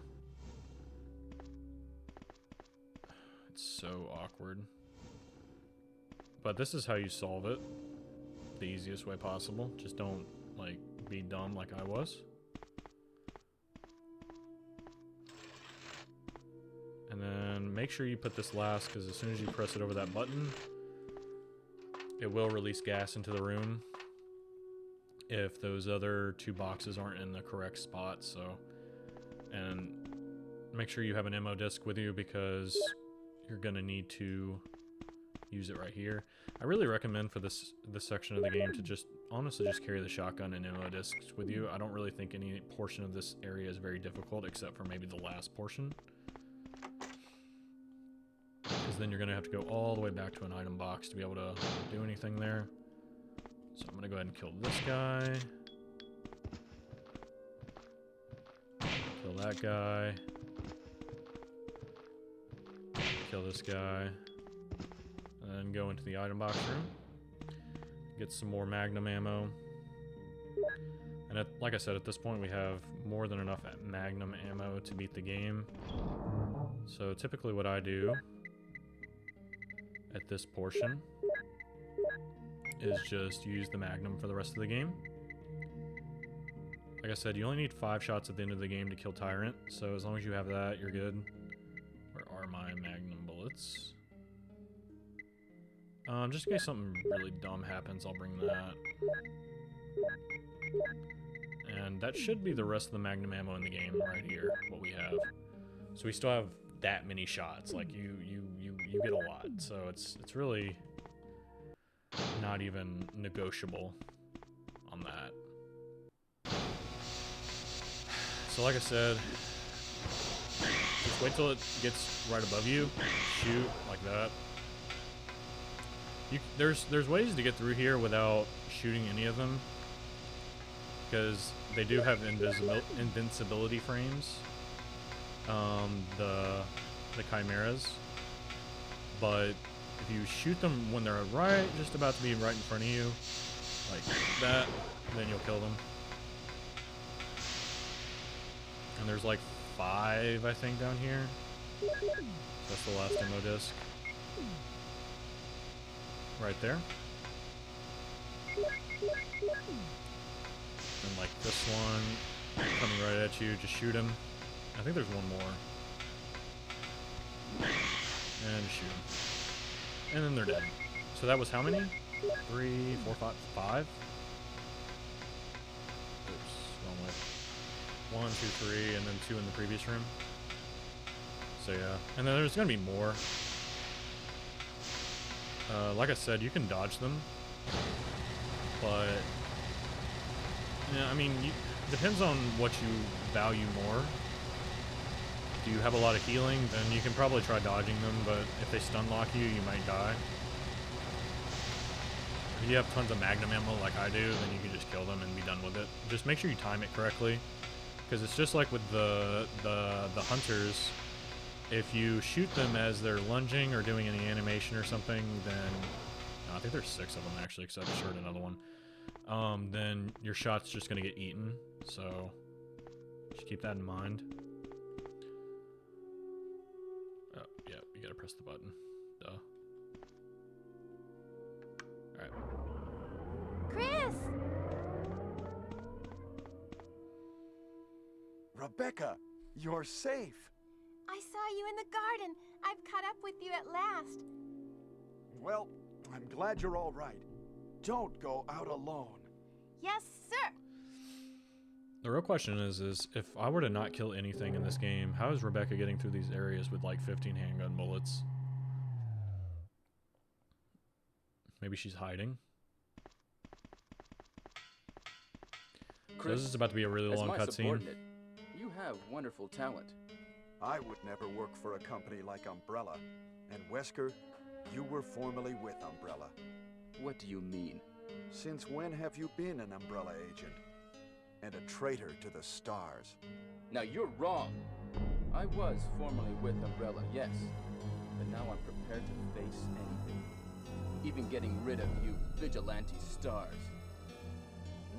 S1: It's so awkward. But this is how you solve it. The easiest way possible. Just don't like be dumb like I was. And then make sure you put this last, because as soon as you press it over that button, it will release gas into the room if those other two boxes aren't in the correct spot. So, and make sure you have an ammo disc with you because you're gonna need to use it right here. I really recommend for this section of the game to just honestly just carry the shotgun and ammo discs with you. I don't really think any portion of this area is very difficult except for maybe the last portion, because then you're gonna have to go all the way back to an item box to be able to do anything there. So I'm gonna go ahead and kill this guy, kill that guy, kill this guy, and then go into the item box room, get some more Magnum ammo. And like I said, at this point we have more than enough Magnum ammo to beat the game. So typically what I do at this portion is just use the Magnum for the rest of the game. Like I said, you only need 5 shots at the end of the game to kill Tyrant, so as long as you have that, you're good. Where are my Magnum bullets? Just in case something really dumb happens, I'll bring that. And that should be the rest of the Magnum ammo in the game right here, what we have. So we still have that many shots. Like you get a lot, so it's really not even negotiable on that. So like I said, just wait till it gets right above you, shoot like that. There's ways to get through here without shooting any of them, because they do have invincibility frames, the chimeras, but if you shoot them when they're right, just about to be right in front of you, like that, then you'll kill them. And there's like 5, I think, down here. That's the last ammo disc. Right there. And like this one, coming right at you, just shoot him. I think there's one more. And shoot him. And then they're dead. So that was how many? 3, 4, 5, 5? Oops, wrong way. 1, 2, 3, and then 2 in the previous room. So yeah, and then there's gonna be more. Like I said, you can dodge them, but yeah, I mean, depends on what you value more. If you have a lot of healing, then you can probably try dodging them, but if they stun lock you, you might die. If you have tons of Magnum ammo like I do, then you can just kill them and be done with it. Just make sure you time it correctly, because it's just like with the hunters. If you shoot them as they're lunging or doing any animation or something, then I think there's 6 of them actually, because I just heard another one. Then your shot's just gonna get eaten. So just keep that in mind. Oh yeah, you gotta press the button. Duh. All right.
S5: Chris!
S3: Rebecca, you're safe.
S5: I saw you in the garden. I've caught up with you at last.
S3: Well, I'm glad you're all right. Don't go out alone.
S5: Yes, sir.
S1: The real question is if I were to not kill anything in this game, how is Rebecca getting through these areas with like 15 handgun bullets? Maybe she's hiding. So this is about to be a really long cutscene.
S4: You have wonderful talent.
S3: I would never work for a company like Umbrella. And Wesker, you were formerly with Umbrella.
S4: What do you mean?
S3: Since when have you been an Umbrella agent? And a traitor to the stars?
S4: Now you're wrong. I was formerly with Umbrella, yes. But now I'm prepared to face anything. Even getting rid of you vigilante stars.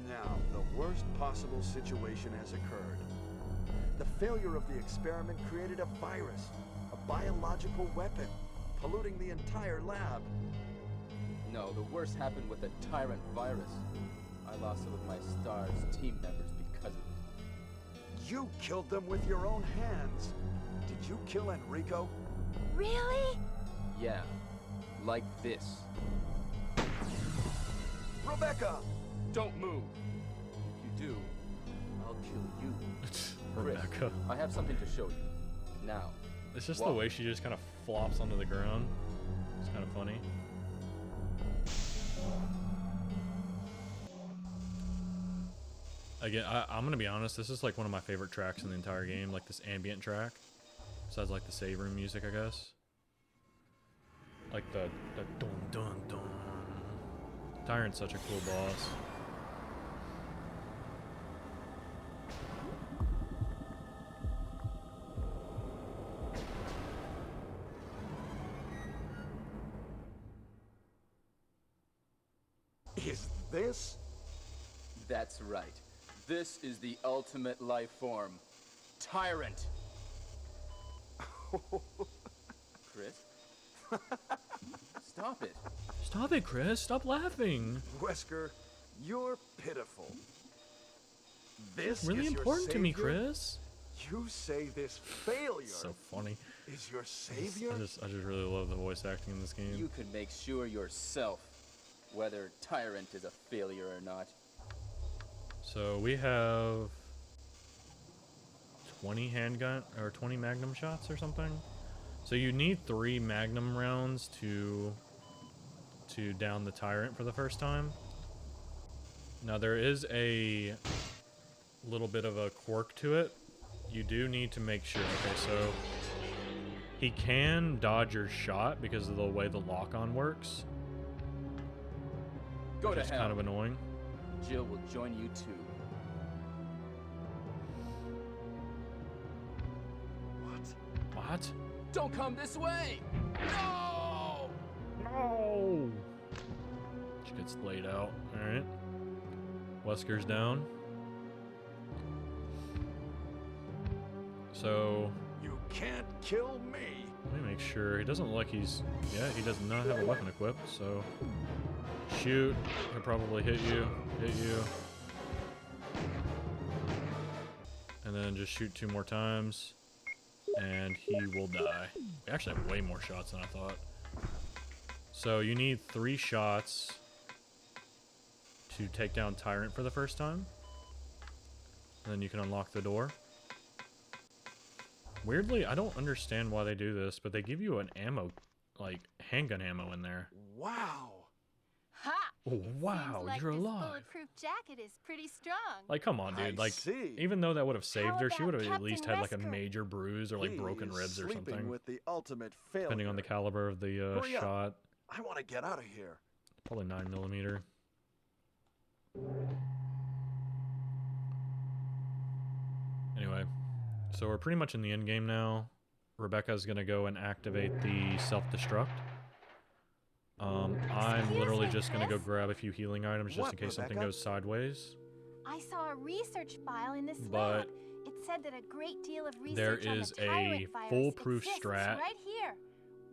S3: Now, the worst possible situation has occurred. The failure of the experiment created a virus, a biological weapon, polluting the entire lab.
S4: No, the worst happened with the Tyrant virus. I lost some of my STARS team members because of it.
S3: You killed them with your own hands. Did you kill Enrico?
S5: Really?
S4: Yeah, like this.
S3: Rebecca!
S4: Don't move. If you do, I'll kill you. Chris,
S1: Rebecca.
S4: I have something to show you. Now.
S1: It's just
S4: walk.
S1: the way she just kind of flops onto the ground. It's kind of funny. Again, I'm gonna be honest, this is like one of my favorite tracks in the entire game, like this ambient track. Besides like the save room music, I guess. Like the dun dun dun. Tyrant's such a cool boss.
S3: Is this?
S4: That's right. This is the ultimate life form. Tyrant. Chris? Stop it.
S1: Stop it, Chris. Stop laughing.
S3: Wesker, you're pitiful. This
S1: Really
S3: is your
S1: important to me,
S3: savior?
S1: Chris.
S3: You say this failure
S1: So funny.
S3: is your savior?
S1: I just really love the voice acting in this game.
S4: You can make sure yourself whether Tyrant is a failure or not.
S1: So we have 20 handgun or 20 magnum shots or something. So you need 3 magnum rounds to down the Tyrant for the first time. Now there is a little bit of a quirk to it. You do need to make sure. Okay, so he can dodge your shot because of the way the lock-on works.
S4: Go to
S1: Which is
S4: hell.
S1: kind of annoying.
S4: Jill will join you too.
S1: What?
S4: Don't come this way! No!
S1: No! She gets laid out. Alright. Wesker's down. So,
S3: You can't kill me.
S1: let me make sure. He doesn't look like he's... Yeah, he does not have a weapon equipped, so... Shoot. He'll probably hit you. Hit you. And then just shoot 2 more times. And he will die. We actually have way more shots than I thought. So you need 3 shots to take down Tyrant for the first time. And then you can unlock the door. Weirdly, I don't understand why they do this, but they give you an ammo, like handgun ammo in there.
S3: Wow.
S5: Ha!
S1: Oh,
S5: It
S1: wow,
S5: seems like
S1: you're
S5: this
S1: alive.
S5: bulletproof jacket is pretty strong.
S1: Like, come on, dude.
S3: I
S1: Like,
S3: see.
S1: even though that would have saved
S5: How
S1: her, she would have
S5: about
S1: at least
S5: Captain
S1: had like a
S5: Wesker?
S1: major bruise or like broken
S3: Please,
S1: ribs or
S3: sleeping
S1: something,
S3: with the ultimate failure.
S1: depending on the caliber of the
S3: Hurry up.
S1: shot.
S3: I want to get out of here.
S1: Probably 9mm. Anyway, so we're pretty much in the end game now. Rebecca's gonna go and activate the self-destruct. I'm
S5: Excuse
S1: literally
S5: me,
S1: just gonna go
S5: Chris?
S1: grab a few healing items just
S3: What,
S1: in case something
S3: Rebecca?
S1: goes sideways.
S5: I saw a research file in this
S1: But
S5: lab. It said that a great deal of research
S1: there
S5: on
S1: is
S5: the
S1: a
S5: Tyrant virus
S1: foolproof
S5: exists
S1: strat
S5: right here.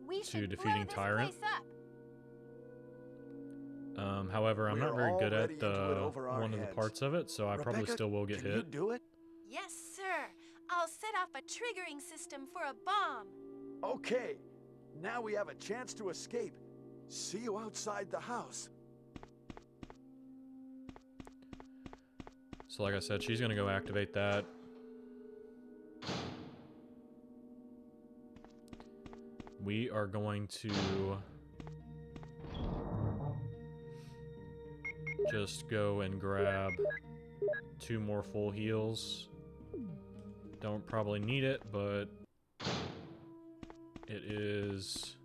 S5: We
S1: to
S5: should
S1: defeating
S5: blow this
S1: Tyrant.
S5: place up.
S1: However, I'm not
S3: We're
S1: very good
S3: already
S1: at
S3: into it over our
S1: one of the
S3: heads.
S1: parts of it, so I probably
S3: Rebecca,
S1: still will get
S3: can
S1: hit.
S3: you do it?
S5: Yes, sir.
S2: I'll set off a triggering system for a bomb.
S3: Okay, now we have a chance to escape. See you outside the house.
S1: So like I said, she's gonna go activate that. We are going to just go and grab 2 more full heals. Don't probably need it, but it is...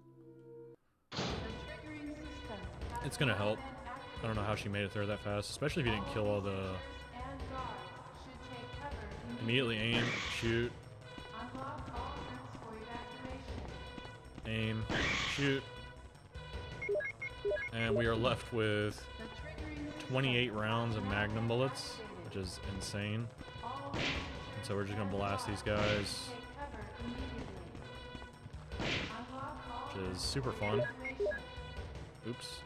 S1: It's gonna help. I don't know how she made it there that fast, especially if you didn't kill all the... Immediately aim, shoot. Aim, shoot. And we are left with 28 rounds of Magnum bullets, which is insane. And so we're just gonna blast these guys, which is super fun. Oops.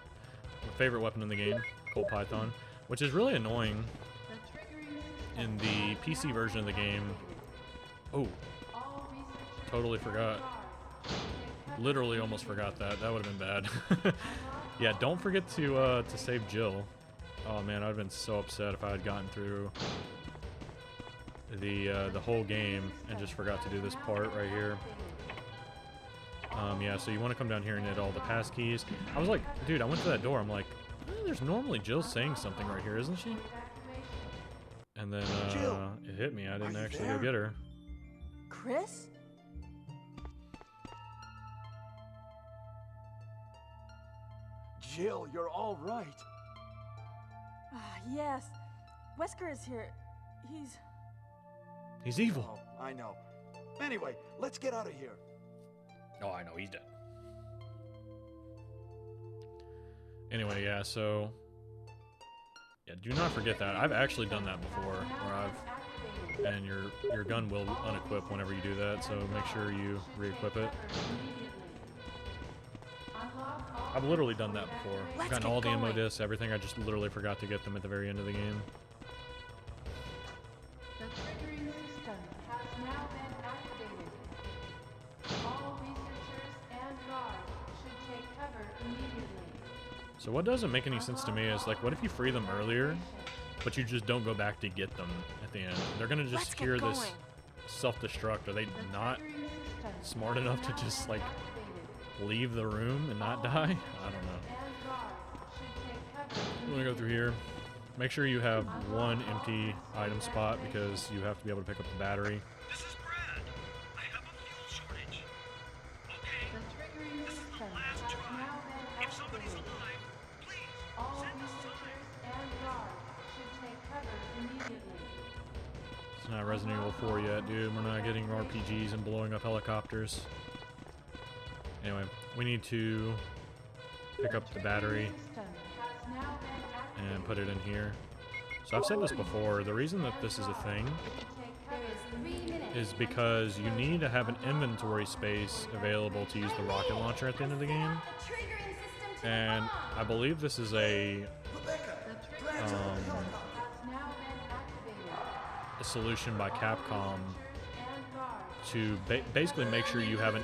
S1: My favorite weapon in the game, Colt Python, which is really annoying in the PC version of the game. Oh, totally forgot. Literally almost forgot that. That would have been bad. Yeah, don't forget to save Jill. Oh man, I'd have been so upset if I had gotten through the whole game and just forgot to do this part right here. Yeah, so you want to come down here and hit all the pass keys. I was like, dude, I went to that door. I'm like, there's normally Jill saying something right here, isn't she? And then it hit me. I didn't actually go get her.
S2: Chris?
S3: Jill, you're all right.
S2: Yes. Wesker is here.
S1: He's evil.
S3: Oh, I know. Anyway, let's get out of here.
S1: Oh, I know, he's dead. Anyway, yeah, so... Yeah, do not forget that. I've actually done that before, where and your gun will unequip whenever you do that, so make sure you re-equip it. I've literally done that before. I've gotten all the ammo discs, everything. I just literally forgot to get them at the very end of the game.
S8: The triggering system has now been activated. All researchers and guards should take cover immediately.
S1: So what doesn't make any sense to me is, like, what if you free them earlier, but you just don't go back to get them at the end? They're gonna just hear this self-destruct. Are they not smart enough to just, like, leave the room and not die? I don't know. I'm gonna go through here. Make sure you have one empty item spot because you have to be able to pick up the battery.
S6: This is Brad. I have a fuel shortage. Okay, this is the last try. If somebody's alive, please send a sign.
S8: And guards should take cover immediately.
S1: It's not Resident Evil 4 yet, dude. We're not getting RPGs and blowing up helicopters. Anyway, we need to pick up the battery and put it in here. So I've said this before, the reason that this is a thing is because you need to have an inventory space available to use the rocket launcher at the end of the game. And I believe this is a solution by Capcom to basically make sure you have an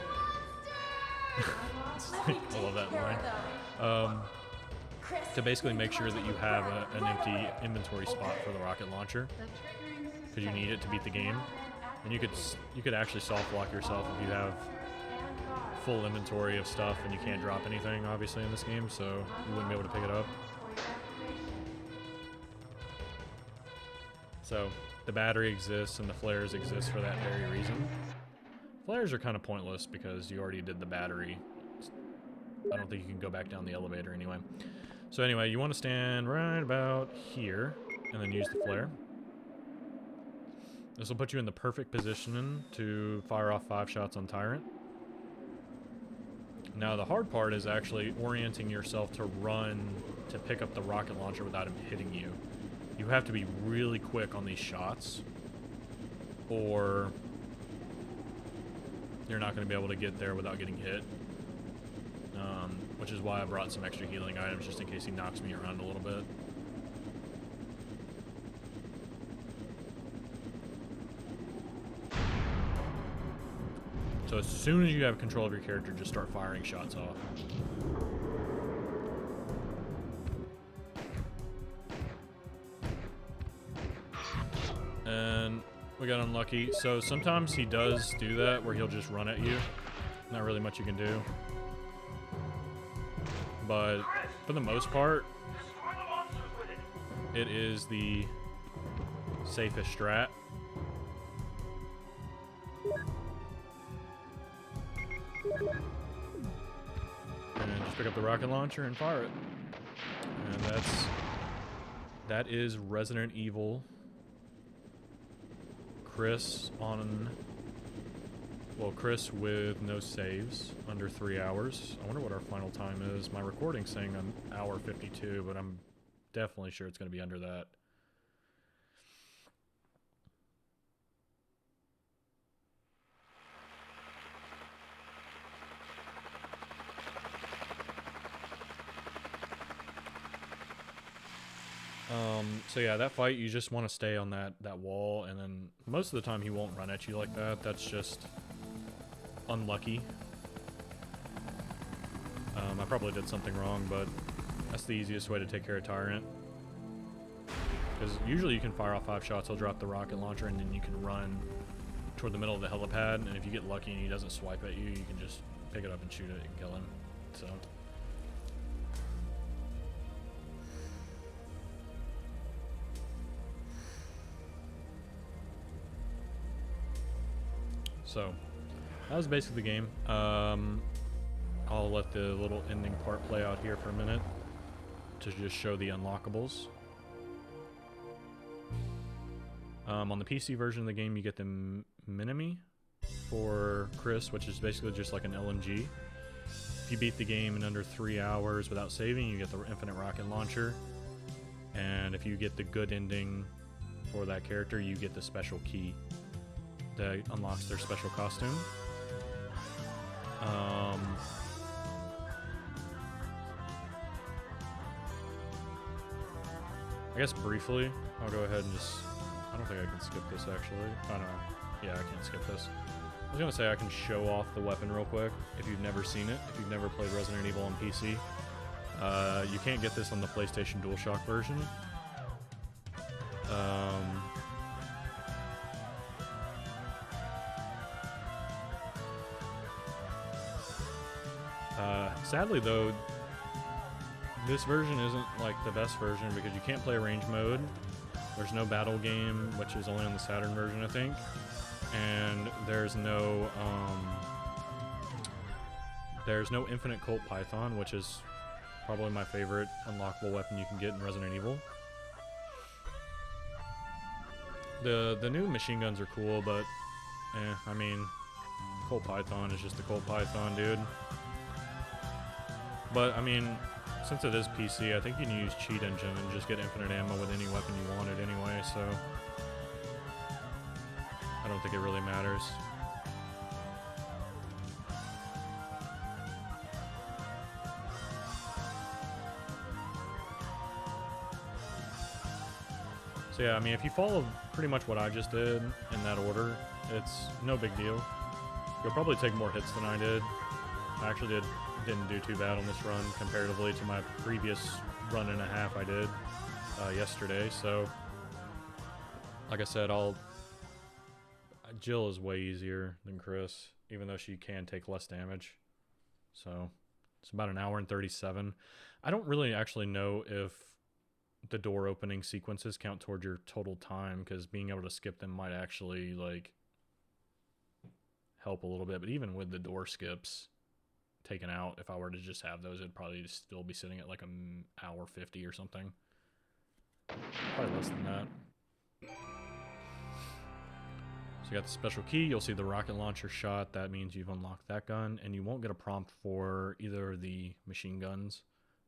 S1: I love that line. To basically make sure that you have an empty inventory spot for the rocket launcher, because you need it to beat the game. And you could actually soft lock yourself if you have full inventory of stuff and you can't drop anything, obviously, in this game, so you wouldn't be able to pick it up. So the battery exists and the flares exist for that very reason. Flares are kind of pointless because you already did the battery. I don't think you can go back down the elevator anyway. So anyway, you want to stand right about here and then use the flare. This will put you in the perfect position to fire off 5 shots on Tyrant. Now the hard part is actually orienting yourself to run to pick up the rocket launcher without him hitting you. You have to be really quick on these shots, or you're not going to be able to get there without getting hit. Which is why I brought some extra healing items just in case he knocks me around a little bit. So as soon as you have control of your character, just start firing shots off. And we got unlucky. So sometimes he does do that where he'll just run at you. Not really much you can do. But for the most part, it is the safest strat. And just pick up the rocket launcher and fire it. And that is Resident Evil. Chris on, well, Chris with no saves, under 3 hours. I wonder what our final time is. My recording's saying an hour 52, but I'm definitely sure it's going to be under that. So yeah, that fight, you just want to stay on that wall, and then most of the time he won't run at you like that. That's just unlucky. I probably did something wrong, but that's the easiest way to take care of Tyrant. Because usually you can fire off 5 shots, he'll drop the rocket launcher, and then you can run toward the middle of the helipad, and if you get lucky and he doesn't swipe at you, you can just pick it up and shoot it and kill him. So that was basically the game. I'll let the little ending part play out here for a minute to just show the unlockables. On the PC version of the game, you get the Minimi for Chris, which is basically just like an LMG. If you beat the game in under 3 hours without saving, you get the infinite rocket launcher. And if you get the good ending for that character, you get the special key that unlocks their special costume. I guess briefly, I'll go ahead and just... I don't think I can skip this actually. Oh no. Yeah, I can't skip this. I was gonna say I can show off the weapon real quick if you've never seen it, if you've never played Resident Evil on PC. You can't get this on the PlayStation DualShock version. Sadly though, this version isn't like the best version because you can't play range mode. There's no battle game, which is only on the Saturn version, I think. And there's no infinite Colt Python, which is probably my favorite unlockable weapon you can get in Resident Evil. The new machine guns are cool, but I mean, Colt Python is just a Colt Python, dude. But I mean, since it is PC, I think you can use Cheat Engine and just get infinite ammo with any weapon you wanted anyway, so I don't think it really matters. So yeah, I mean, if you follow pretty much what I just did in that order, it's no big deal. You'll probably take more hits than I did. I actually didn't do too bad on this run comparatively to my previous run and a half I did yesterday. So, like I said, Jill is way easier than Chris, even though she can take less damage. So, it's about an hour and 37. I don't really actually know if the door opening sequences count toward your total time, because being able to skip them might actually like help a little bit. But even with the door skips taken out, if I were to just have those, it'd probably still be sitting at like an hour 50 or something. Probably less than that. So you got the special key. You'll see the rocket launcher shot. That means you've unlocked that gun, and you won't get a prompt for either the machine guns,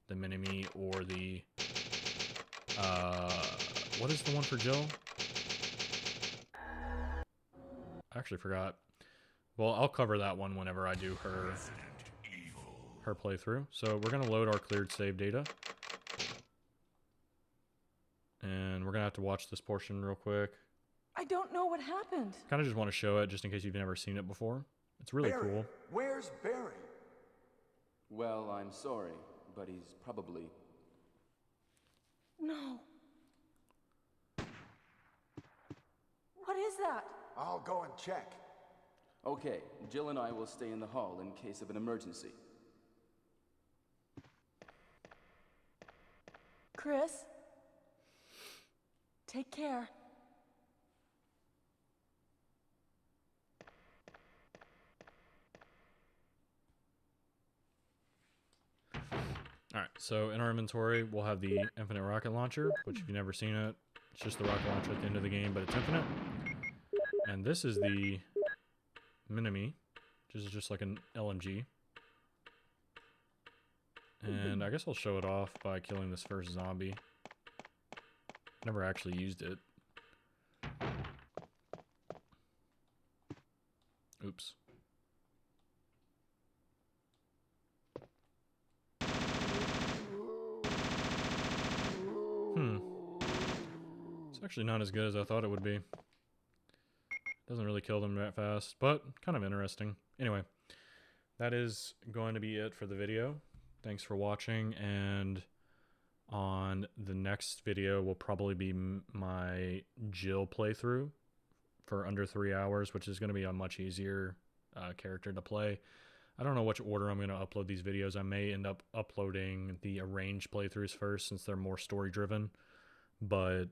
S1: the Minimi, or the what is the one for Jill? I actually forgot. Well, I'll cover that one whenever I do her playthrough. So we're gonna load our cleared save data, and we're gonna have to watch this portion real quick.
S2: I don't know what happened.
S1: Kind of just want to show it just in case you've never seen it before. It's really
S3: Barry,
S1: cool.
S3: where's Barry?
S4: Well, I'm sorry, but he's probably...
S2: No. What is that?
S3: I'll go and check.
S4: Okay, Jill and I will stay in the hall in case of an emergency.
S2: Chris? Take care.
S1: All right, so in our inventory, we'll have the infinite rocket launcher, which if you've never seen it, it's just the rocket launcher at the end of the game, but it's infinite. And this is the Minimi, which is just like an LMG. And I guess I'll show it off by killing this first zombie. Never actually used it. Oops. It's actually not as good as I thought it would be. Doesn't really kill them that fast, but kind of interesting. Anyway, that is going to be it for the video. Thanks for watching, and on the next video will probably be my Jill playthrough for under 3 hours, which is going to be a much easier character to play. I don't know which order I'm going to upload these videos. I may end up uploading the arranged playthroughs first since they're more story driven, but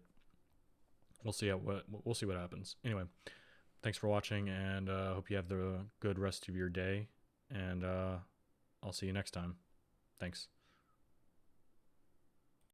S1: we'll see what happens. Anyway, thanks for watching, and hope you have the good rest of your day, and I'll see you next time. Thanks.